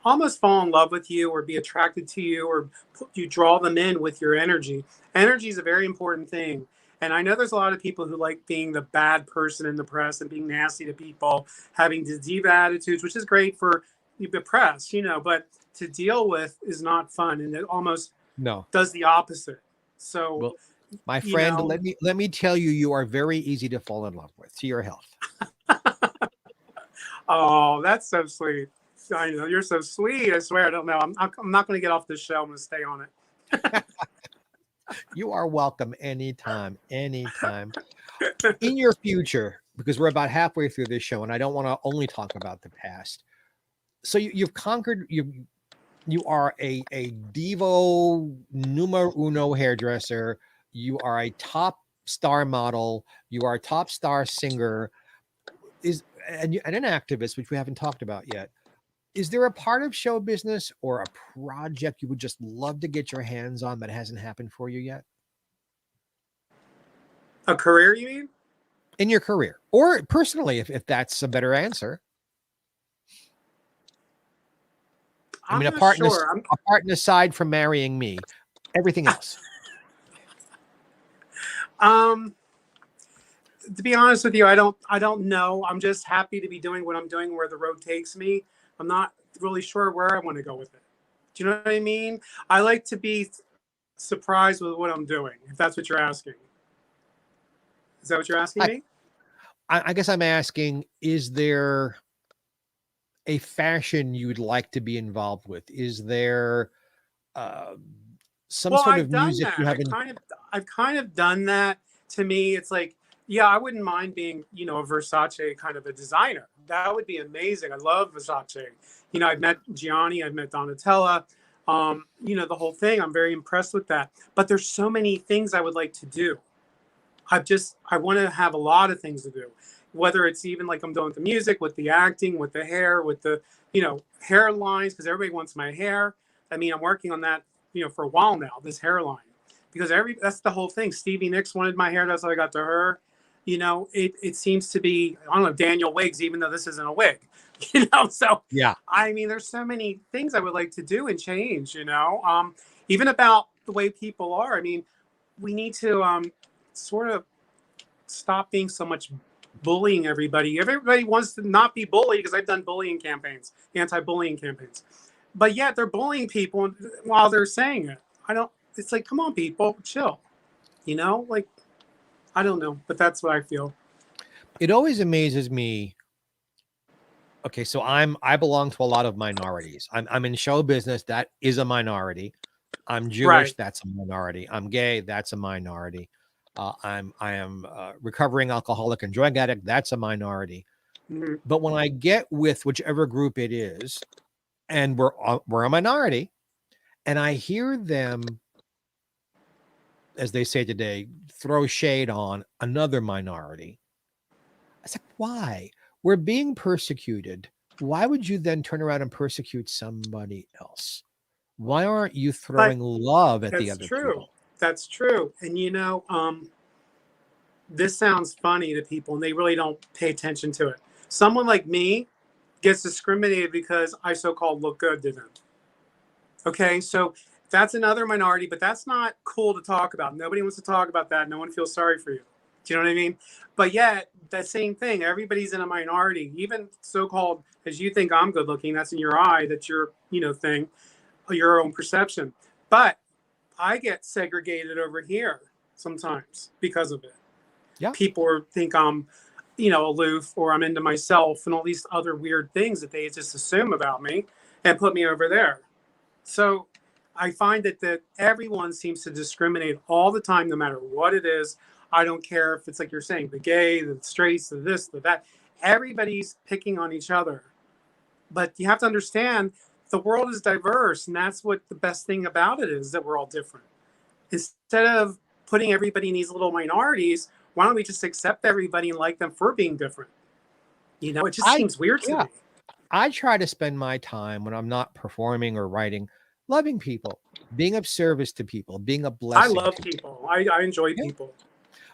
[SPEAKER 2] almost fall in love with you or be attracted to you, or you draw them in with your energy. Energy is a very important thing. And I know there's a lot of people who like being the bad person in the press and being nasty to people, having diva attitudes, which is great for the press, but to deal with is not fun. And it almost does the opposite. So,
[SPEAKER 1] well, my friend, let me tell you, you are very easy to fall in love with. To your health.
[SPEAKER 2] Oh, that's so sweet. I know you're so sweet. I swear. I don't know. I'm not going to get off this show. I'm going to stay on it.
[SPEAKER 1] You are welcome anytime. In your future, because we're about halfway through this show, and I don't want to only talk about the past. So you've conquered. You are a divo numero uno hairdresser. You are a top star model. You are a top star singer. And an activist, which we haven't talked about yet. Is there a part of show business or a project you would just love to get your hands on that hasn't happened for you yet?
[SPEAKER 2] A career, you mean?
[SPEAKER 1] In your career or personally, if that's a better answer. I mean, apart and aside from marrying me, everything else.
[SPEAKER 2] To be honest with you, I don't know. I'm just happy to be doing what I'm doing, where the road takes me. I'm not really sure where I want to go with it. Do you know what I mean? I like to be surprised with what I'm doing, if that's what you're asking. Is that what you're asking me?
[SPEAKER 1] I guess I'm asking, is there a fashion you'd like to be involved with? Is there some sort of music you haven't?
[SPEAKER 2] I've kind of done that. To me, it's like, yeah, I wouldn't mind being, a Versace kind of a designer. That would be amazing. I love Versace. I've met Gianni, I've met Donatella, the whole thing. I'm very impressed with that. But there's so many things I would like to do. I want to have a lot of things to do, whether it's even like I'm doing with the music, with the acting, with the hair, with the, hairlines, because everybody wants my hair. I mean, I'm working on that, for a while now, this hairline, because that's the whole thing. Stevie Nicks wanted my hair. That's how I got to her. It seems to be, I don't know, Daniel wigs, even though this isn't a wig, so
[SPEAKER 1] yeah.
[SPEAKER 2] I mean, there's so many things I would like to do and change, even about the way people are. I mean, we need to sort of stop being so much bullying everybody. Everybody wants to not be bullied, because I've done bullying campaigns, anti-bullying campaigns, but yet they're bullying people while they're saying it. It's like, come on, people, chill, like, I don't know, but that's what I feel.
[SPEAKER 1] It always amazes me. Okay, so I belong to a lot of minorities. I'm in show business. That is a minority. I'm Jewish. Right. That's a minority. I'm gay. That's a minority. I am recovering alcoholic and drug addict. That's a minority. Mm-hmm. But when I get with whichever group it is, and we're a minority, and I hear them, as they say today, throw shade on another minority. I said, why? We're being persecuted. Why would you then turn around and persecute somebody else? Why aren't you throwing love at the other people?
[SPEAKER 2] That's true. And this sounds funny to people and they really don't pay attention to it. Someone like me gets discriminated because I so-called look good to them. Okay, so that's another minority, but that's not cool to talk about. Nobody wants to talk about that. No one feels sorry for you. Do you know what I mean? But yet, that same thing, everybody's in a minority. Even so-called, as you think I'm good looking, that's in your eye, that's your, thing, your own perception. But I get segregated over here sometimes because of it.
[SPEAKER 1] Yeah.
[SPEAKER 2] People think I'm, aloof, or I'm into myself and all these other weird things that they just assume about me and put me over there. So I find that everyone seems to discriminate all the time, no matter what it is. I don't care if it's like you're saying, the gay, the straights, the this, the that. Everybody's picking on each other. But you have to understand the world is diverse, and that's what the best thing about it is, that we're all different. Instead of putting everybody in these little minorities, why don't we just accept everybody and like them for being different? It just seems weird to me.
[SPEAKER 1] I try to spend my time when I'm not performing or writing, loving people, being of service to people, being a blessing.
[SPEAKER 2] I love people. I enjoy people.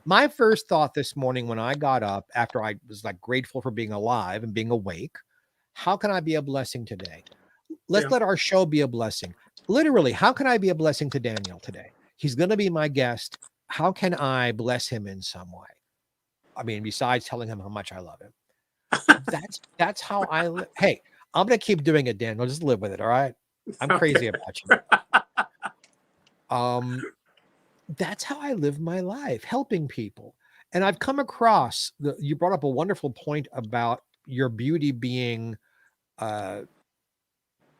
[SPEAKER 1] My first thought this morning when I got up, after I was like grateful for being alive and being awake, how can I be a blessing today? Let's let our show be a blessing. Literally, how can I be a blessing to Daniel today? He's going to be my guest. How can I bless him in some way? I mean, besides telling him how much I love him. That's how I live. Hey, I'm going to keep doing it, Daniel. Just live with it, all right? I'm crazy about you. That's how I live my life, helping people. And I've come across, you brought up a wonderful point about your beauty being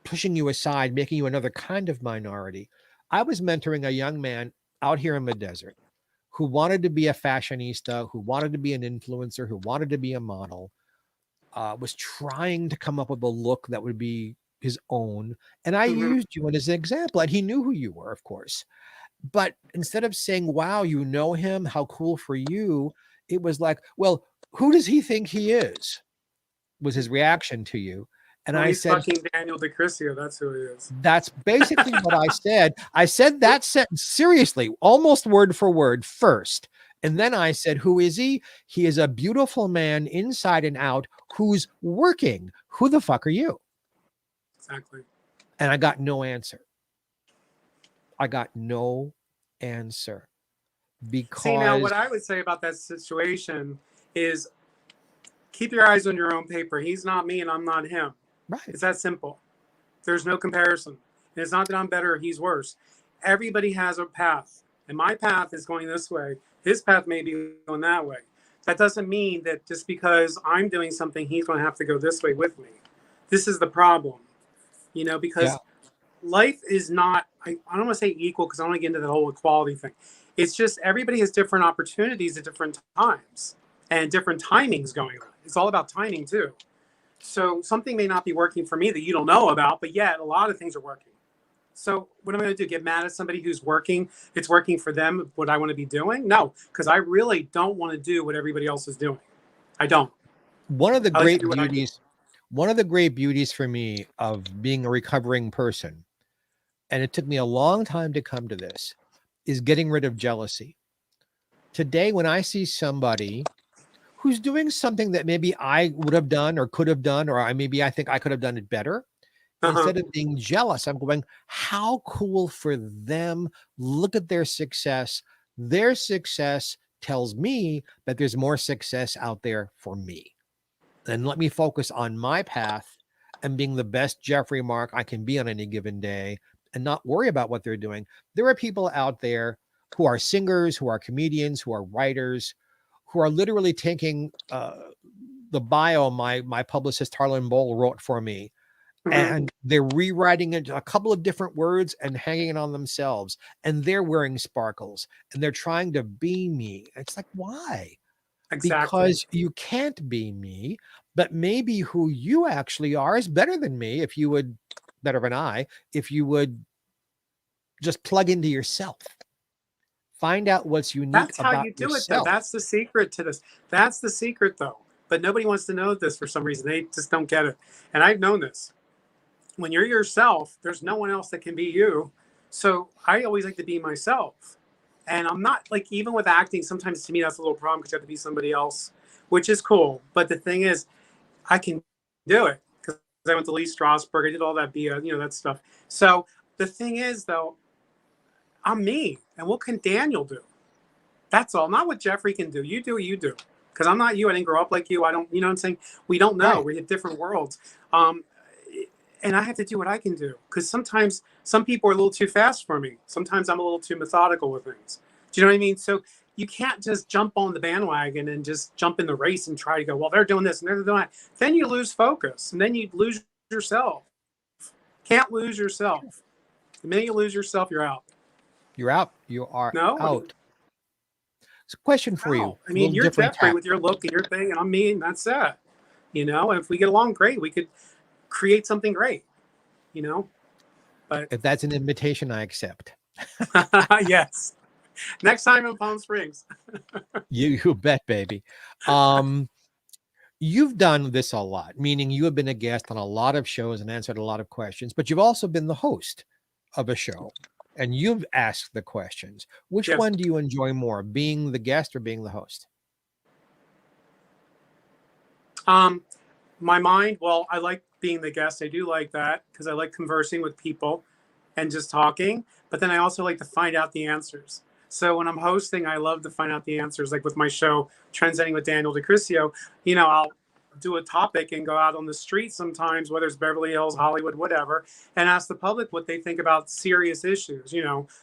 [SPEAKER 1] pushing you aside, making you another kind of minority. I was mentoring a young man out here in the desert who wanted to be a fashionista, who wanted to be an influencer, who wanted to be a model, was trying to come up with a look that would be his own. And I used you as an example, and he knew who you were, of course. But instead of saying, wow, you know him, how cool for you, it was like, well, who does he think he is? Was his reaction to you. And I said,
[SPEAKER 2] fucking Daniel DiCriscio, that's who he is.
[SPEAKER 1] That's basically what I said. I said that sentence seriously, almost word for word first. And then I said, who is he? He is a beautiful man inside and out who's working. Who the fuck are you?
[SPEAKER 2] Exactly.
[SPEAKER 1] And I got no answer. I got no answer. Because
[SPEAKER 2] see, now what I would say about that situation is keep your eyes on your own paper. He's not me and I'm not him.
[SPEAKER 1] Right.
[SPEAKER 2] It's that simple. There's no comparison. And it's not that I'm better or he's worse. Everybody has a path. And my path is going this way. His path may be going that way. That doesn't mean that just because I'm doing something, he's going to have to go this way with me. This is the problem. Because life is not, I don't want to say equal because I don't want to get into the whole equality thing. It's just everybody has different opportunities at different times and different timings going on. It's all about timing too. So something may not be working for me that you don't know about, but yet a lot of things are working. So what am I going to do? Get mad at somebody who's working? It's working for them, what I want to be doing? No, because I really don't want to do what everybody else is doing. I don't.
[SPEAKER 1] One of the great beauties for me of being a recovering person, and it took me a long time to come to this, is getting rid of jealousy. Today, when I see somebody who's doing something that maybe I would have done or could have done, or I think I could have done it better, instead of being jealous, I'm going, how cool for them. Look at their success. Their success tells me that there's more success out there for me. And let me focus on my path and being the best Geoffrey Mark I can be on any given day and not worry about what they're doing. There are people out there who are singers, who are comedians, who are writers, who are literally taking the bio my publicist Harlan Bowl wrote for me, and they're rewriting it a couple of different words and hanging it on themselves, and they're wearing sparkles and they're trying to be me. It's like, why? Exactly. Because you can't be me, but maybe who you actually are is better than me if you would, better than I, if you would just plug into yourself. Find out what's unique about yourself. That's how you do it, though.
[SPEAKER 2] That's the secret to this. That's the secret, though. But nobody wants to know this for some reason. They just don't get it. And I've known this. When you're yourself, there's no one else that can be you. So I always like to be myself. And I'm not like, even with acting, sometimes to me that's a little problem because you have to be somebody else, which is cool. But the thing is, I can do it because I went to Lee Strasberg. I did all that that stuff. So the thing is, though, I'm me. And what can Daniel do? That's all. Not what Geoffrey can do. You do what you do. Because I'm not you. I didn't grow up like you. I don't, you know what I'm saying? We don't know.
[SPEAKER 1] Right.
[SPEAKER 2] We have different worlds. And I have to do what I can do. Because sometimes some people are a little too fast for me. Sometimes I'm a little too methodical with things. Do you know what I mean? So you can't just jump on the bandwagon and just jump in the race and try to go, well, they're doing this and they're doing that. Then you lose focus. And then you lose yourself. Can't lose yourself. The minute you lose yourself, you're out.
[SPEAKER 1] You're out. You are
[SPEAKER 2] No?
[SPEAKER 1] out. It's a question for you.
[SPEAKER 2] I mean, you're Geoffrey with your look and your thing, and I'm me, and that's it. You know, and if we get along great, we could create something great. You know, but
[SPEAKER 1] if that's an invitation, I accept.
[SPEAKER 2] Yes. Next time in Palm Springs.
[SPEAKER 1] You bet, baby. You've done this a lot, meaning you have been a guest on a lot of shows and answered a lot of questions, but you've also been the host of a show. And you've asked the questions. Which one do you enjoy more, being the guest or being the host?
[SPEAKER 2] My mind, well, I like being the guest. I do like that because I like conversing with people and just talking. But then I also like to find out the answers. So when I'm hosting, I love to find out the answers. Like with my show, Trendsetting with Daniel DiCriscio, I'll do a topic and go out on the street sometimes, whether it's Beverly Hills, Hollywood, whatever, and ask the public what they think about serious issues.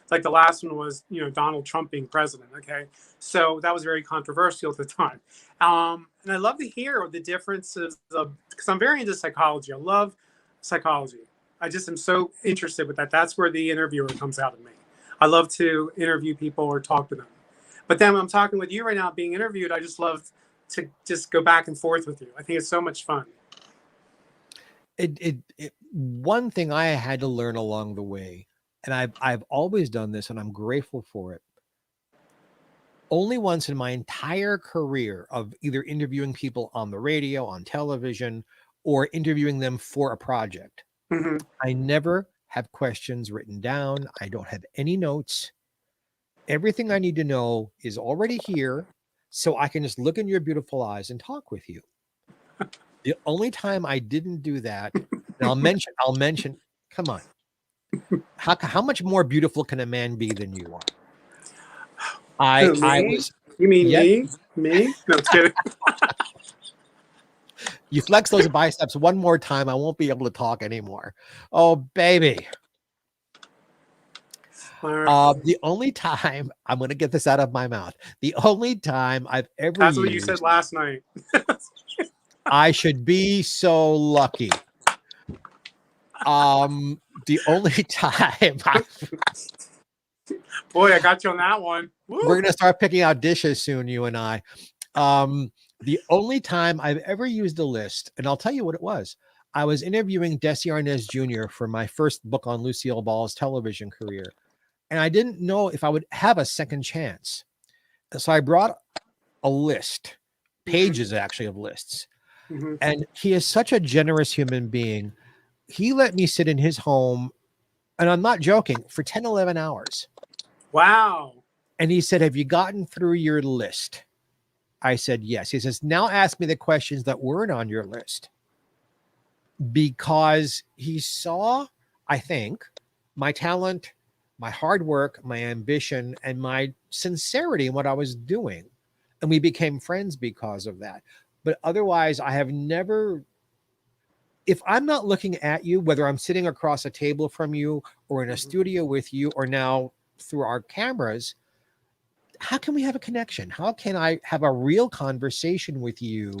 [SPEAKER 2] Like the last one was, Donald Trump being president. Okay. So that was very controversial at the time. And I love to hear the differences because I'm very into psychology. I love psychology. I just am so interested with that. That's where the interviewer comes out of me. I love to interview people or talk to them. But then when I'm talking with you right now, being interviewed, I just love to just go back and forth with you. I think it's so much fun.
[SPEAKER 1] One thing I had to learn along the way, and I've always done this, and I'm grateful for it. Only once in my entire career of either interviewing people on the radio, on television, or interviewing them for a project, I never have questions written down. I don't have any notes. Everything I need to know is already here. So I can just look in your beautiful eyes and talk with you. The only time I didn't do that, and I'll mention, come on. How much more beautiful can a man be than you are? I was.
[SPEAKER 2] You mean me? Me? No, kidding.
[SPEAKER 1] You flex those biceps one more time, I won't be able to talk anymore. Oh, baby. The only time I'm going to get this out of my mouth, the only time I've ever
[SPEAKER 2] That's what you said last night.
[SPEAKER 1] I should be so lucky. The only time
[SPEAKER 2] boy, I got you on that one. Woo.
[SPEAKER 1] We're going to start picking out dishes soon, you and I. The only time I've ever used a list, and I'll tell you what it was. I was interviewing Desi Arnaz Jr. for my first book on Lucille Ball's television career. And I didn't know if I would have a second chance. So I brought a list, pages actually of lists. And he is such a generous human being. He let me sit in his home, and I'm not joking, for 10, 11 hours.
[SPEAKER 2] Wow.
[SPEAKER 1] And he said, have you gotten through your list? I said, yes. He says, now ask me the questions that weren't on your list. Because he saw, I think, my talent, my hard work, my ambition, and my sincerity in what I was doing. And we became friends because of that. But otherwise, I have never, if I'm not looking at you, whether I'm sitting across a table from you or in a studio with you or now through our cameras, how can we have a connection? How can I have a real conversation with you?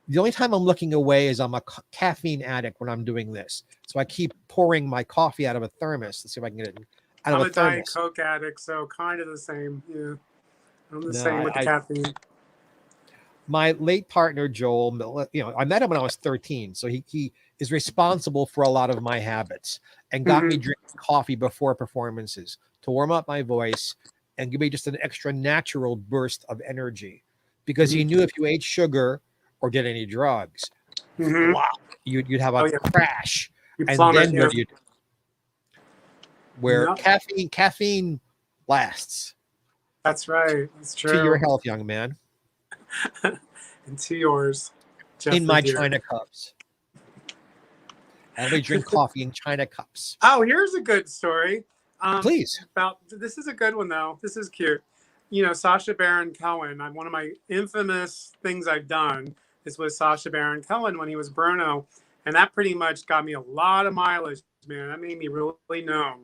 [SPEAKER 1] The only time I'm looking away is I'm a caffeine addict when I'm doing this. So I keep pouring my coffee out of a thermos. Let's see if I can get it out of a thermos. I'm a
[SPEAKER 2] Diet Coke addict, so kind of the same. Yeah, I'm the same with the caffeine.
[SPEAKER 1] My late partner, Joel, I met him when I was 13. So he is responsible for a lot of my habits and got me drinking coffee before performances to warm up my voice and give me just an extra natural burst of energy. Because he knew if you ate sugar or did any drugs, wow, you'd have a crash. And then what do you do? Where caffeine lasts.
[SPEAKER 2] That's right. That's
[SPEAKER 1] To your
[SPEAKER 2] true.
[SPEAKER 1] health, young man.
[SPEAKER 2] And to yours,
[SPEAKER 1] In
[SPEAKER 2] Geoffrey
[SPEAKER 1] my
[SPEAKER 2] dear.
[SPEAKER 1] china cups. I only drink coffee in china cups.
[SPEAKER 2] Oh, here's a good story.
[SPEAKER 1] Please.
[SPEAKER 2] About this is a good one though. This is cute. You know, Sacha Baron Cohen. One of my infamous things I've done is with Sacha Baron Cohen when he was Bruno, and that pretty much got me a lot of mileage, man. That made me really known.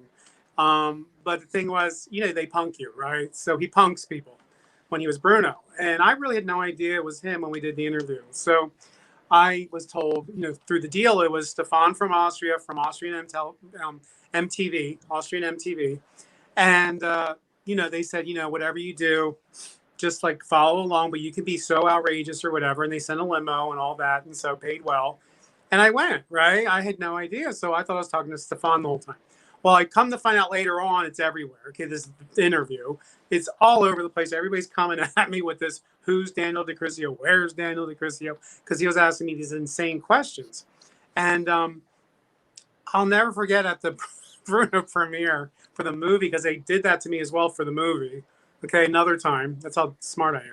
[SPEAKER 2] But the thing was, you know, they punk you, right? So he punks people when he was Bruno, and I really had no idea it was him when we did the interview. So I was told, you know, through the deal, it was Stefan from Austria, from MTV, Austrian MTV. And, you know, they said, you know, whatever you do, just like follow along, but you can be so outrageous or whatever. And they sent a limo and all that. And so paid well. And I went, right? I had no idea. So I thought I was talking to Stefan the whole time. Well, I come to find out later on, it's everywhere. Okay, this interview, it's all over the place. Everybody's coming at me with this: who's Daniel DiCriscio? Where's Daniel DiCriscio? Because he was asking me these insane questions, and I'll never forget at the Bruno premiere for the movie, because they did that to me as well for the movie. Okay, another time. That's how smart I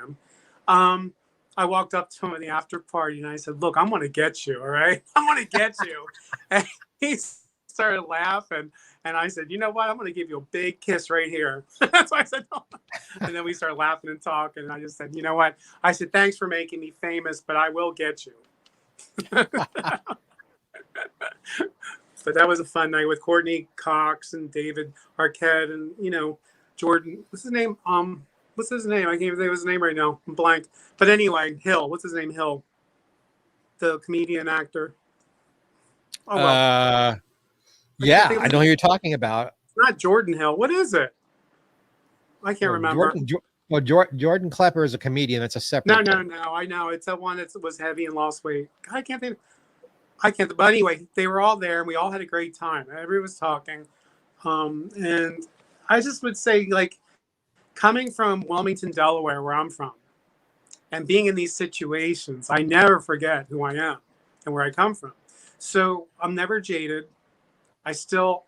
[SPEAKER 2] am. I walked up to him at the after party and I said, "Look, I'm going to get you. All right, I'm going to get you." And he started laughing. And I said, "You know what? I'm going to give you a big kiss right here." That's why I said, "Oh." And then we started laughing and talking. And I just said, "You know what?" I said, "Thanks for making me famous, but I will get you." But that was a fun night with Courtney Cox and David Arquette and, you know, Jordan. What's his name? What's his name? I can't even think of his name right now. I'm blank. But anyway, Hill. What's his name? Hill, the comedian actor. Oh well.
[SPEAKER 1] Yeah, I know who you're talking about.
[SPEAKER 2] It's not Jordan Hill. What is it? I can't remember.
[SPEAKER 1] Jordan Klepper is a comedian. That's a separate.
[SPEAKER 2] No. I know it's the one that was heavy and lost weight. I can't think. I can't. But anyway, they were all there, and we all had a great time. Everybody was talking, and I just would say, like, coming from Wilmington, Delaware, where I'm from, and being in these situations, I never forget who I am and where I come from. So I'm never jaded. I still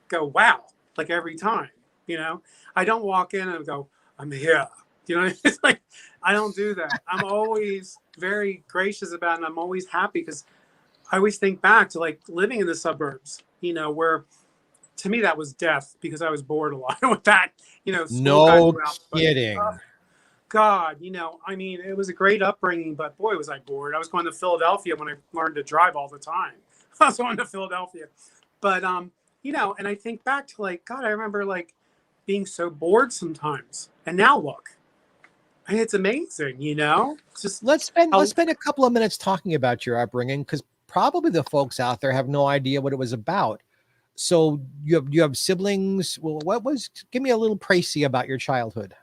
[SPEAKER 2] go, wow, like every time, you know. I don't walk in and go, "I'm here." You know, it's like, I don't do that. I'm always very gracious about it, and I'm always happy because I always think back to like living in the suburbs, you know, where to me that was death because I was bored a lot with that, you know, school guys
[SPEAKER 1] No
[SPEAKER 2] were out,
[SPEAKER 1] kidding.
[SPEAKER 2] God, you know, I mean, it was a great upbringing, but boy, was I bored. I was going to Philadelphia when I learned to drive all the time. I was going to Philadelphia. But, you know, and I think back to like, God, I remember like being so bored sometimes. And now look, I mean, it's amazing, you know? It's just
[SPEAKER 1] let's spend a couple of minutes talking about your upbringing, because probably the folks out there have no idea what it was about. So you have siblings. Well, give me a little précis about your childhood.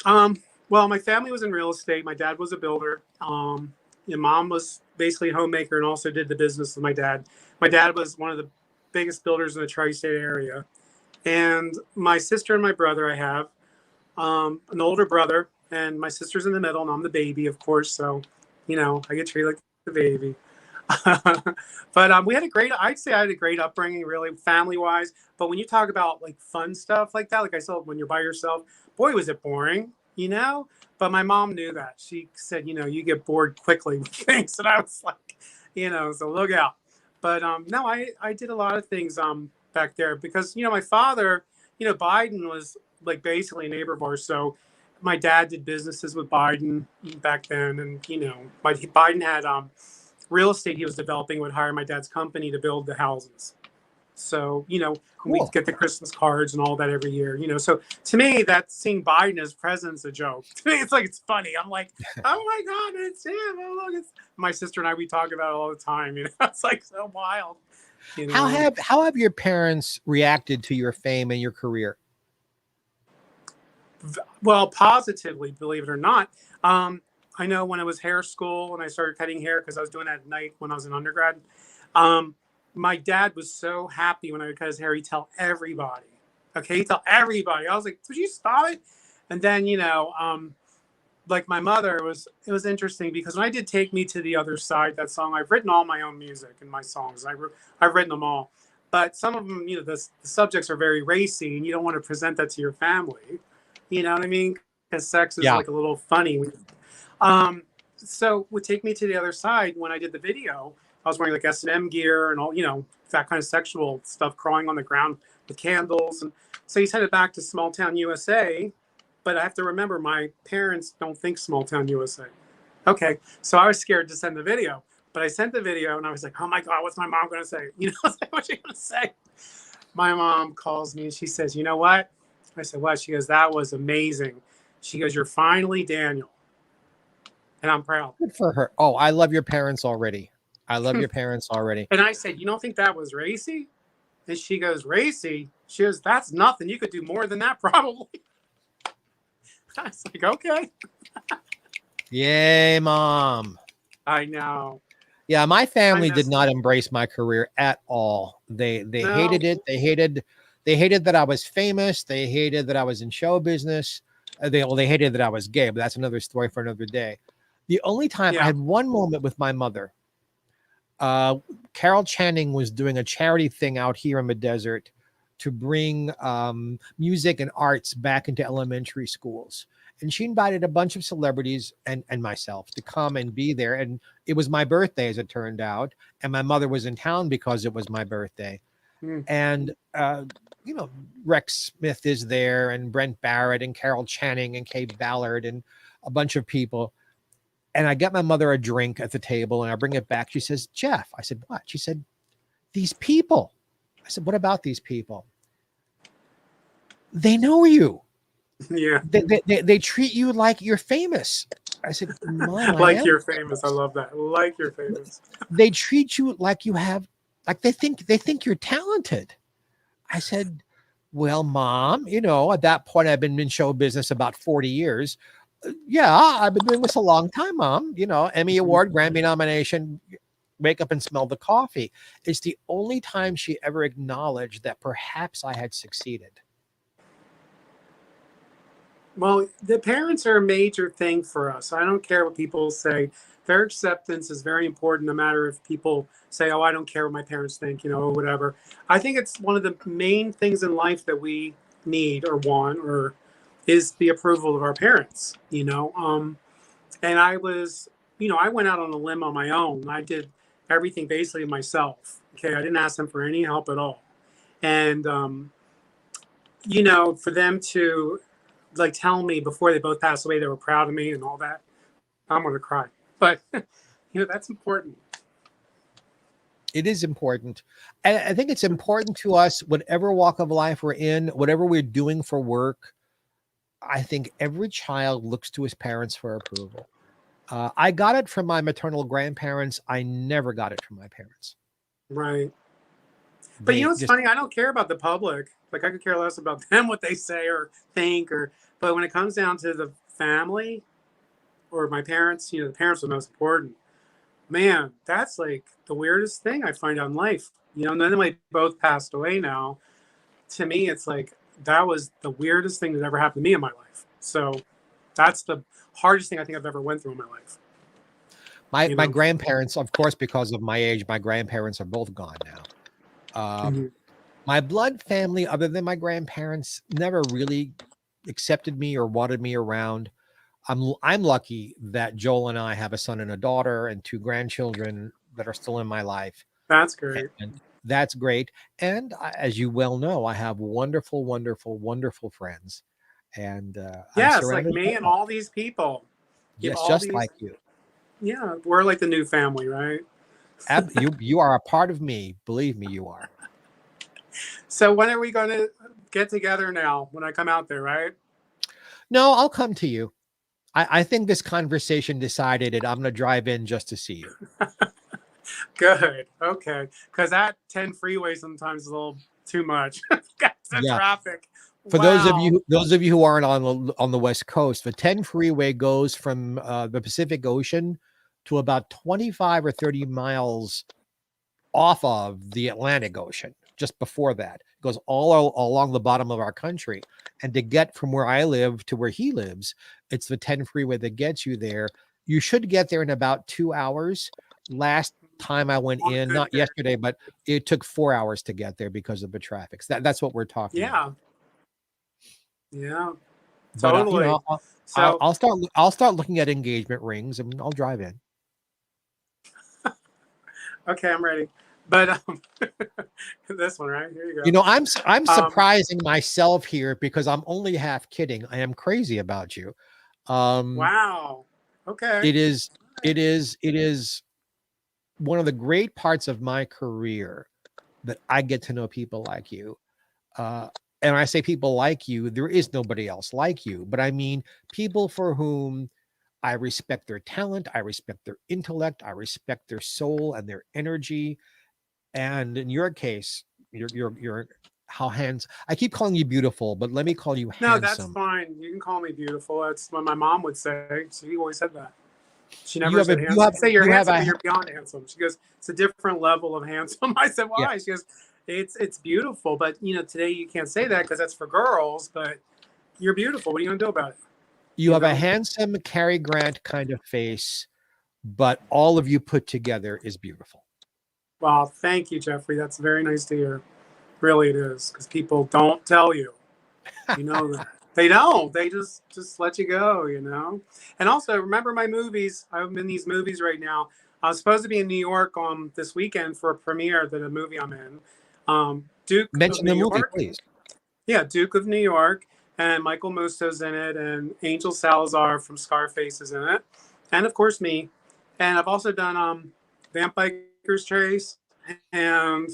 [SPEAKER 2] Well, my family was in real estate. My dad was a builder. Your mom was basically a homemaker and also did the business with my dad. My dad was one of the biggest builders in the tri-state area. And my sister and my brother, I have an older brother, and my sister's in the middle, and I'm the baby, of course. So, you know, I get treated like the baby. But we had I'd say I had a great upbringing, really family-wise. But when you talk about like fun stuff like that, like I said, when you're by yourself, boy, was it boring, you know? But my mom knew that. She said, you know, you get bored quickly with things. And I was like, you know, so look out. But no, I did a lot of things back there because, you know, my father, you know, Biden was like basically a neighbor of ours. So my dad did businesses with Biden back then. And, you know, Biden had real estate he was developing, would hire my dad's company to build the houses. So, you know, we get the Christmas cards and all that every year, you know. So to me, that seeing Biden as president's a joke. To me, it's like, it's funny. I'm like, oh my God, it's him. Oh, look, it's my sister and I, we talk about it all the time. You know, it's like so wild. You know?
[SPEAKER 1] How have your parents reacted to your fame and your career?
[SPEAKER 2] Well, positively, believe it or not. I know when it was hair school and I started cutting hair, because I was doing that at night when I was an undergrad. My dad was so happy when I would cut his hair. He'd tell everybody. Okay, he'd tell everybody. I was like, "Would you stop it?" And then, you know, like my mother it was interesting because when I did "Take Me to the Other Side," that song, I've written all my own music and my songs. I've written them all, but some of them, you know, the subjects are very racy, and you don't want to present that to your family. You know what I mean? Because sex is
[SPEAKER 1] Yeah.
[SPEAKER 2] like a little funny. Um, so would Take Me to the Other Side, when I did the video, I was wearing like S&M gear and all, that kind of sexual stuff, crawling on the ground with candles. And so he's headed back to small town USA. But I have to remember, my parents don't think small town USA. Okay. So I was scared to send the video. But I sent the video and I was like, oh my God, what's my mom going to say? What's she going to say? My mom calls me and she says, you know what? I said, what? She goes, that was amazing. She goes, you're finally Daniel. And I'm proud.
[SPEAKER 1] Good for her. Oh, I love your parents already. I love your parents already.
[SPEAKER 2] And I said, you don't think that was racy? And she goes, racy? She goes, that's nothing. You could do more than that, probably. I was like, okay.
[SPEAKER 1] Yay, Mom.
[SPEAKER 2] I know.
[SPEAKER 1] Yeah, my family did not embrace my career at all. They hated it. They hated that I was famous. They hated that I was in show business. They hated that I was gay, but that's another story for another day. The only time I had one moment with my mother, Carol Channing was doing a charity thing out here in the desert to bring music and arts back into elementary schools. And she invited a bunch of celebrities and myself to come and be there. And it was my birthday, as it turned out. And my mother was in town because it was my birthday. And, Rex Smith is there, and Brent Barrett and Carol Channing and Kay Ballard and a bunch of people. And I get my mother a drink at the table and I bring it back. She says, Jeff. I said, what? She said, these people. I said, what about these people? They know you.
[SPEAKER 2] Yeah.
[SPEAKER 1] They treat you like you're famous. I said, Mom,
[SPEAKER 2] like you're famous. I love that. Like you're famous.
[SPEAKER 1] They treat you like you have, like they think you're talented. I said, well, Mom, at that point I've been in show business about 40 years. Yeah, I've been doing this a long time, Mom. Emmy Award, Grammy nomination, wake up and smell the coffee. It's the only time she ever acknowledged that perhaps I had succeeded.
[SPEAKER 2] Well, the parents are a major thing for us. I don't care what people say. Their acceptance is very important, no matter if people say, oh, I don't care what my parents think, or whatever. I think it's one of the main things in life that we need or want, or is the approval of our parents, And I was, I went out on a limb on my own. I did everything basically myself. Okay. I didn't ask them for any help at all. And, for them to tell me before they both passed away, they were proud of me and all that, I'm going to cry. But, that's important.
[SPEAKER 1] It is important. And I think it's important to us, whatever walk of life we're in, whatever we're doing for work. I think every child looks to his parents for approval. I got it from my maternal grandparents. I never got it from my parents.
[SPEAKER 2] Right. But it's funny. I don't care about the public. I could care less about them, what they say or think, but when it comes down to the family or my parents, the parents are the most important. Man, that's the weirdest thing I find out in life. None of them both passed away now. To me, it's that was the weirdest thing that ever happened to me in my life. So that's the hardest thing I think I've ever went through in my life.
[SPEAKER 1] My grandparents, of course, because of my age, my grandparents are both gone now. My blood family, other than my grandparents, never really accepted me or wanted me around. I'm lucky that Joel and I have a son and a daughter and 2 grandchildren that are still in my life.
[SPEAKER 2] That's great.
[SPEAKER 1] And that's great. And as you well know, I have wonderful, wonderful, wonderful friends. And
[SPEAKER 2] yes, like me and all these people.
[SPEAKER 1] Yes, just like you.
[SPEAKER 2] Yeah, we're like the new family, right?
[SPEAKER 1] You are a part of me. Believe me, you are.
[SPEAKER 2] So when are we going to get together now when I come out there, right?
[SPEAKER 1] No, I'll come to you. I think this conversation decided it. I'm going to drive in just to see you.
[SPEAKER 2] Good. Okay. Because that 10 freeway sometimes is a little too much. Got the traffic.
[SPEAKER 1] For those of you who aren't on the West Coast, the 10 freeway goes from the Pacific Ocean to about 25 or 30 miles off of the Atlantic Ocean. Just before that, it goes all along the bottom of our country. And to get from where I live to where he lives, it's the 10 freeway that gets you there. You should get there in about 2 hours. Last time I went in, not yesterday, but it took 4 hours to get there because of the traffic. So that's what we're talking about.
[SPEAKER 2] Yeah.
[SPEAKER 1] But
[SPEAKER 2] Totally. So
[SPEAKER 1] I'll start looking at engagement rings and I'll drive in.
[SPEAKER 2] okay, I'm ready. But this one, right? Here you go.
[SPEAKER 1] You know, I'm surprising myself here because I'm only half kidding. I am crazy about you.
[SPEAKER 2] Wow. Okay.
[SPEAKER 1] It is one of the great parts of my career that I get to know people like you. And when I say people like you, there is nobody else like you. But I mean people for whom I respect their talent, I respect their intellect, I respect their soul and their energy. And in your case, you're how handsome. I keep calling you beautiful, but let me call you
[SPEAKER 2] No, that's
[SPEAKER 1] handsome.
[SPEAKER 2] fine. You can call me beautiful. That's what my mom would say. She always said that. She
[SPEAKER 1] You
[SPEAKER 2] never
[SPEAKER 1] have a
[SPEAKER 2] said handsome. Say you're
[SPEAKER 1] you have
[SPEAKER 2] handsome,
[SPEAKER 1] a
[SPEAKER 2] but you're beyond handsome. She goes, it's a different level of handsome. I said,
[SPEAKER 1] yeah.
[SPEAKER 2] why? She goes, it's beautiful, but today you can't say that because that's for girls. But you're beautiful. What are you gonna do about it?
[SPEAKER 1] You
[SPEAKER 2] You
[SPEAKER 1] have a
[SPEAKER 2] know?
[SPEAKER 1] handsome Cary Grant kind of face, but all of you put together is beautiful.
[SPEAKER 2] Well, thank you, Geoffrey. That's very nice to hear. Really, it is because people don't tell you. You know that they don't. They just let you go. And also remember my movies. I'm in these movies right now. I was supposed to be in New York this weekend for a premiere that a movie I'm in. Duke of
[SPEAKER 1] Mention
[SPEAKER 2] New
[SPEAKER 1] the movie,
[SPEAKER 2] York.
[SPEAKER 1] please.
[SPEAKER 2] Yeah, Duke of New York, and Michael Musto's in it, and Angel Salazar from Scarface is in it, and of course me. And I've also done Vampire's Trace and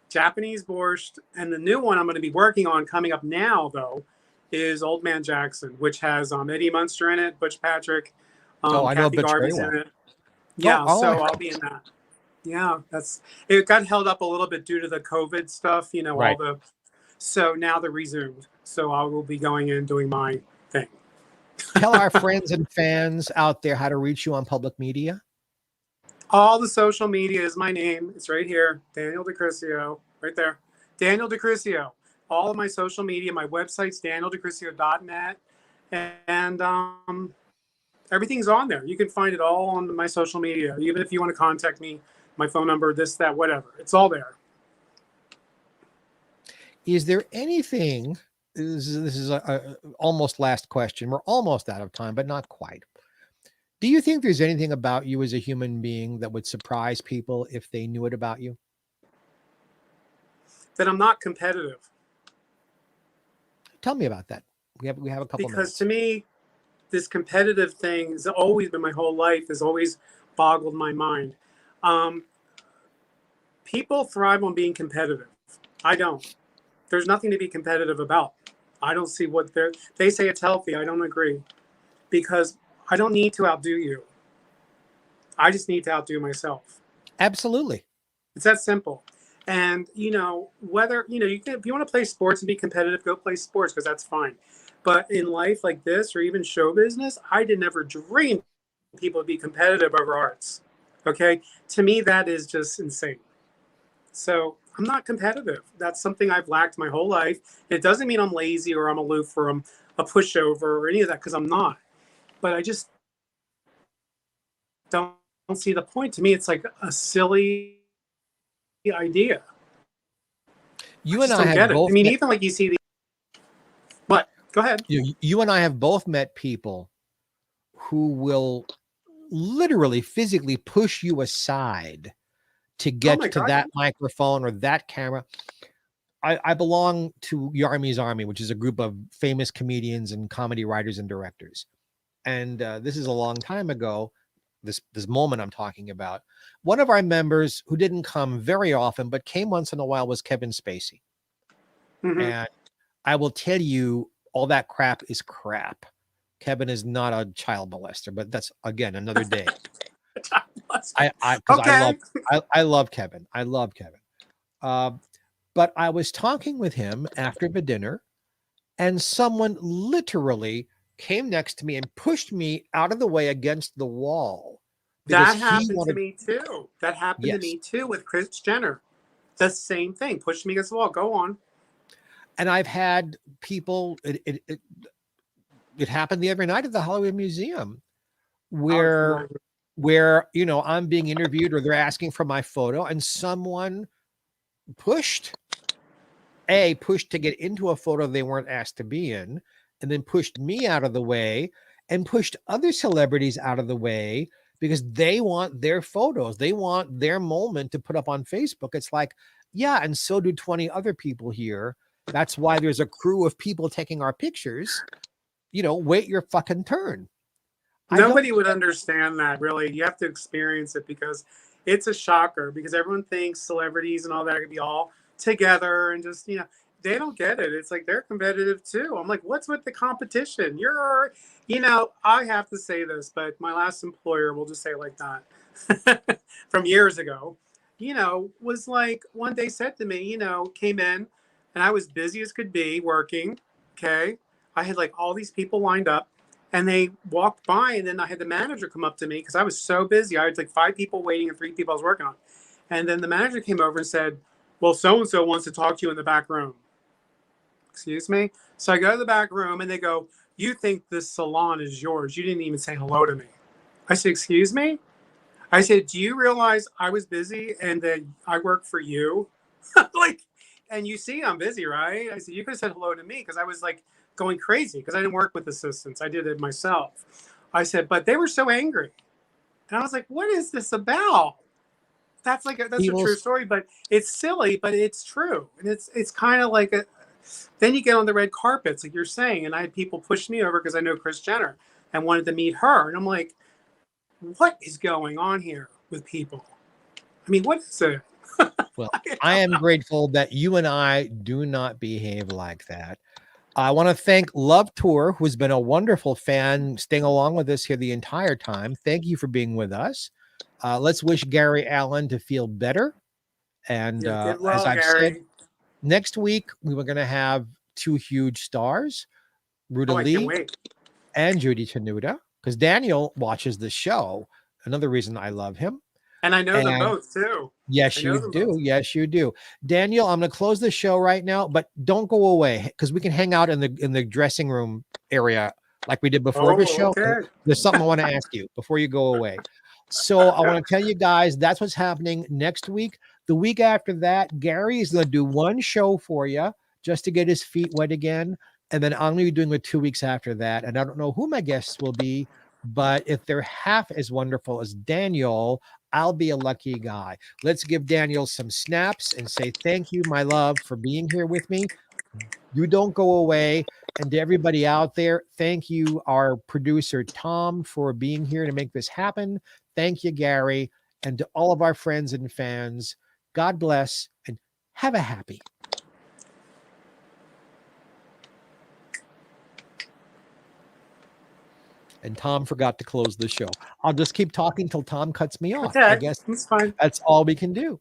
[SPEAKER 2] Japanese Borscht, and the new one I'm going to be working on coming up now though is Old Man Jackson, which has Eddie Munster in it, Butch Patrick,
[SPEAKER 1] Oh, I know
[SPEAKER 2] Kathy
[SPEAKER 1] Butch very
[SPEAKER 2] Garvey's
[SPEAKER 1] well.
[SPEAKER 2] in it.
[SPEAKER 1] Oh,
[SPEAKER 2] Yeah,
[SPEAKER 1] oh,
[SPEAKER 2] so I'll be in that. Yeah, it got held up a little bit due to the COVID stuff,
[SPEAKER 1] right.
[SPEAKER 2] so now they're resumed. So I will be going in doing my thing.
[SPEAKER 1] Tell our friends and fans out there how to reach you on public media.
[SPEAKER 2] All the social media is my name. It's right here, Daniel DiCriscio, right there. Daniel DiCriscio. All of my social media, my website's danieldicriscio.net, and everything's on there. You can find it all on my social media. Even if you want to contact me, my phone number, this, that, whatever, it's all there.
[SPEAKER 1] Is there anything? This is a almost last question. We're almost out of time, but not quite. Do you think there's anything about you as a human being that would surprise people if they knew it about you?
[SPEAKER 2] That I'm not competitive.
[SPEAKER 1] Tell me about that. We have a couple
[SPEAKER 2] Because
[SPEAKER 1] minutes.
[SPEAKER 2] to me, this competitive thing has always been my whole life, has always boggled my mind. Um, People thrive on being competitive. I don't. There's nothing to be competitive about. I don't see what they say it's healthy. I don't agree because I don't need to outdo you. I just need to outdo myself.
[SPEAKER 1] Absolutely.
[SPEAKER 2] It's that simple. And whether you can, if you want to play sports and be competitive, go play sports because that's fine. But in life like this, or even show business, I did never dream people would be competitive over arts. Okay, to me that is just insane. So I'm not competitive. That's something I've lacked my whole life. It doesn't mean I'm lazy or I'm aloof or I'm a pushover or any of that because I'm not. But I just don't see the point. To me, it's like a silly idea.
[SPEAKER 1] You
[SPEAKER 2] I
[SPEAKER 1] and
[SPEAKER 2] just
[SPEAKER 1] I
[SPEAKER 2] don't
[SPEAKER 1] have
[SPEAKER 2] get it. I
[SPEAKER 1] both
[SPEAKER 2] mean,
[SPEAKER 1] met,
[SPEAKER 2] even like you see the what? Go ahead.
[SPEAKER 1] you and I have both met people who will literally physically push you aside to
[SPEAKER 2] Oh
[SPEAKER 1] get
[SPEAKER 2] my
[SPEAKER 1] to
[SPEAKER 2] God.
[SPEAKER 1] that microphone or that camera. I belong to Yarmy's Army, which is a group of famous comedians and comedy writers and directors. And this is a long time ago. This moment I'm talking about. One of our members who didn't come very often, but came once in a while, was Kevin Spacey.
[SPEAKER 2] Mm-hmm.
[SPEAKER 1] And I will tell you, all that crap is crap. Kevin is not a child molester, but that's again another day. Because
[SPEAKER 2] Okay.
[SPEAKER 1] I love Kevin. I love Kevin. But I was talking with him after the dinner, and someone literally came next to me and pushed me out of the way against the wall because
[SPEAKER 2] That
[SPEAKER 1] he
[SPEAKER 2] happened to
[SPEAKER 1] wanted.
[SPEAKER 2] me too. That happened to
[SPEAKER 1] Yes,
[SPEAKER 2] me too with Kris Jenner. The same thing. Pushed me against the wall. Go on.
[SPEAKER 1] and I've had people. It happened the other night at the Hollywood Museum,
[SPEAKER 2] Oh, it's
[SPEAKER 1] where
[SPEAKER 2] not.
[SPEAKER 1] I'm being interviewed or they're asking for my photo, and someone pushed to get into a photo they weren't asked to be in, and then pushed me out of the way and pushed other celebrities out of the way because they want their photos. They want their moment to put up on Facebook. It's like, yeah, and so do 20 other people here. That's why there's a crew of people taking our pictures. Wait your fucking turn.
[SPEAKER 2] Nobody would understand that, really. You have to experience it because it's a shocker, because everyone thinks celebrities and all that could be all together and just, they don't get it. It's like they're competitive too. I'm like, what's with the competition? I have to say this, but my last employer, we'll just say it like that, from years ago, was like one day said to me, came in and I was busy as could be working. Okay. I had like all these people lined up. And they walked by, and then I had the manager come up to me because I was so busy. I had like 5 people waiting and 3 people I was working on. And then the manager came over and said, well, so-and-so wants to talk to you in the back room. Excuse me? So I go to the back room, and they go, you think this salon is yours. You didn't even say hello to me. I said, excuse me? I said, do you realize I was busy and that I work for you? And you see I'm busy, right? I said, you could have said hello to me because I was like, going crazy because I didn't work with assistants. I did it myself. I said, but they were so angry. And I was like, what is this about? That's a true story, but it's silly, but it's true. And it's kind of like then you get on the red carpets, like you're saying. And I had people push me over because I know Kris Jenner and wanted to meet her. And I'm like, what is going on here with people? I mean, what is it?
[SPEAKER 1] Well, I am grateful that you and I do not behave like that. I want to thank Love Tour, who's been a wonderful fan, staying along with us here the entire time. Thank you for being with us. Let's wish Gary Allen to feel better. And as I've said, next week, we were going to have 2 huge stars, Ruta Lee and Judy Tenuta, because Daniel watches the show. Another reason I love him.
[SPEAKER 2] And I know them both too.
[SPEAKER 1] Yes, you do. Both. Yes, you do. Daniel, I'm going to close the show right now, but don't go away because we can hang out in the dressing room area like we did before the show. Okay. There's something I want to ask you before you go away. So I want to tell you guys that's what's happening next week. The week after that, Gary is going to do 1 show for you just to get his feet wet again. And then I'm going to be doing it 2 weeks after that. And I don't know who my guests will be, but if they're half as wonderful as Daniel, I'll be a lucky guy. Let's give Daniel some snaps and say thank you, my love, for being here with me. You don't go away. And to everybody out there, thank you, our producer, Tom, for being here to make this happen. Thank you, Gary. And to all of our friends and fans, God bless and have a happy. And Tom forgot to close the show. I'll just keep talking till Tom cuts me off. Okay, I guess
[SPEAKER 2] that's fine.
[SPEAKER 1] That's all we can do.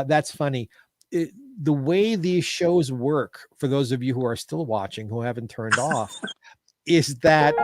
[SPEAKER 1] That's funny. The way these shows work, for those of you who are still watching, who haven't turned off, is that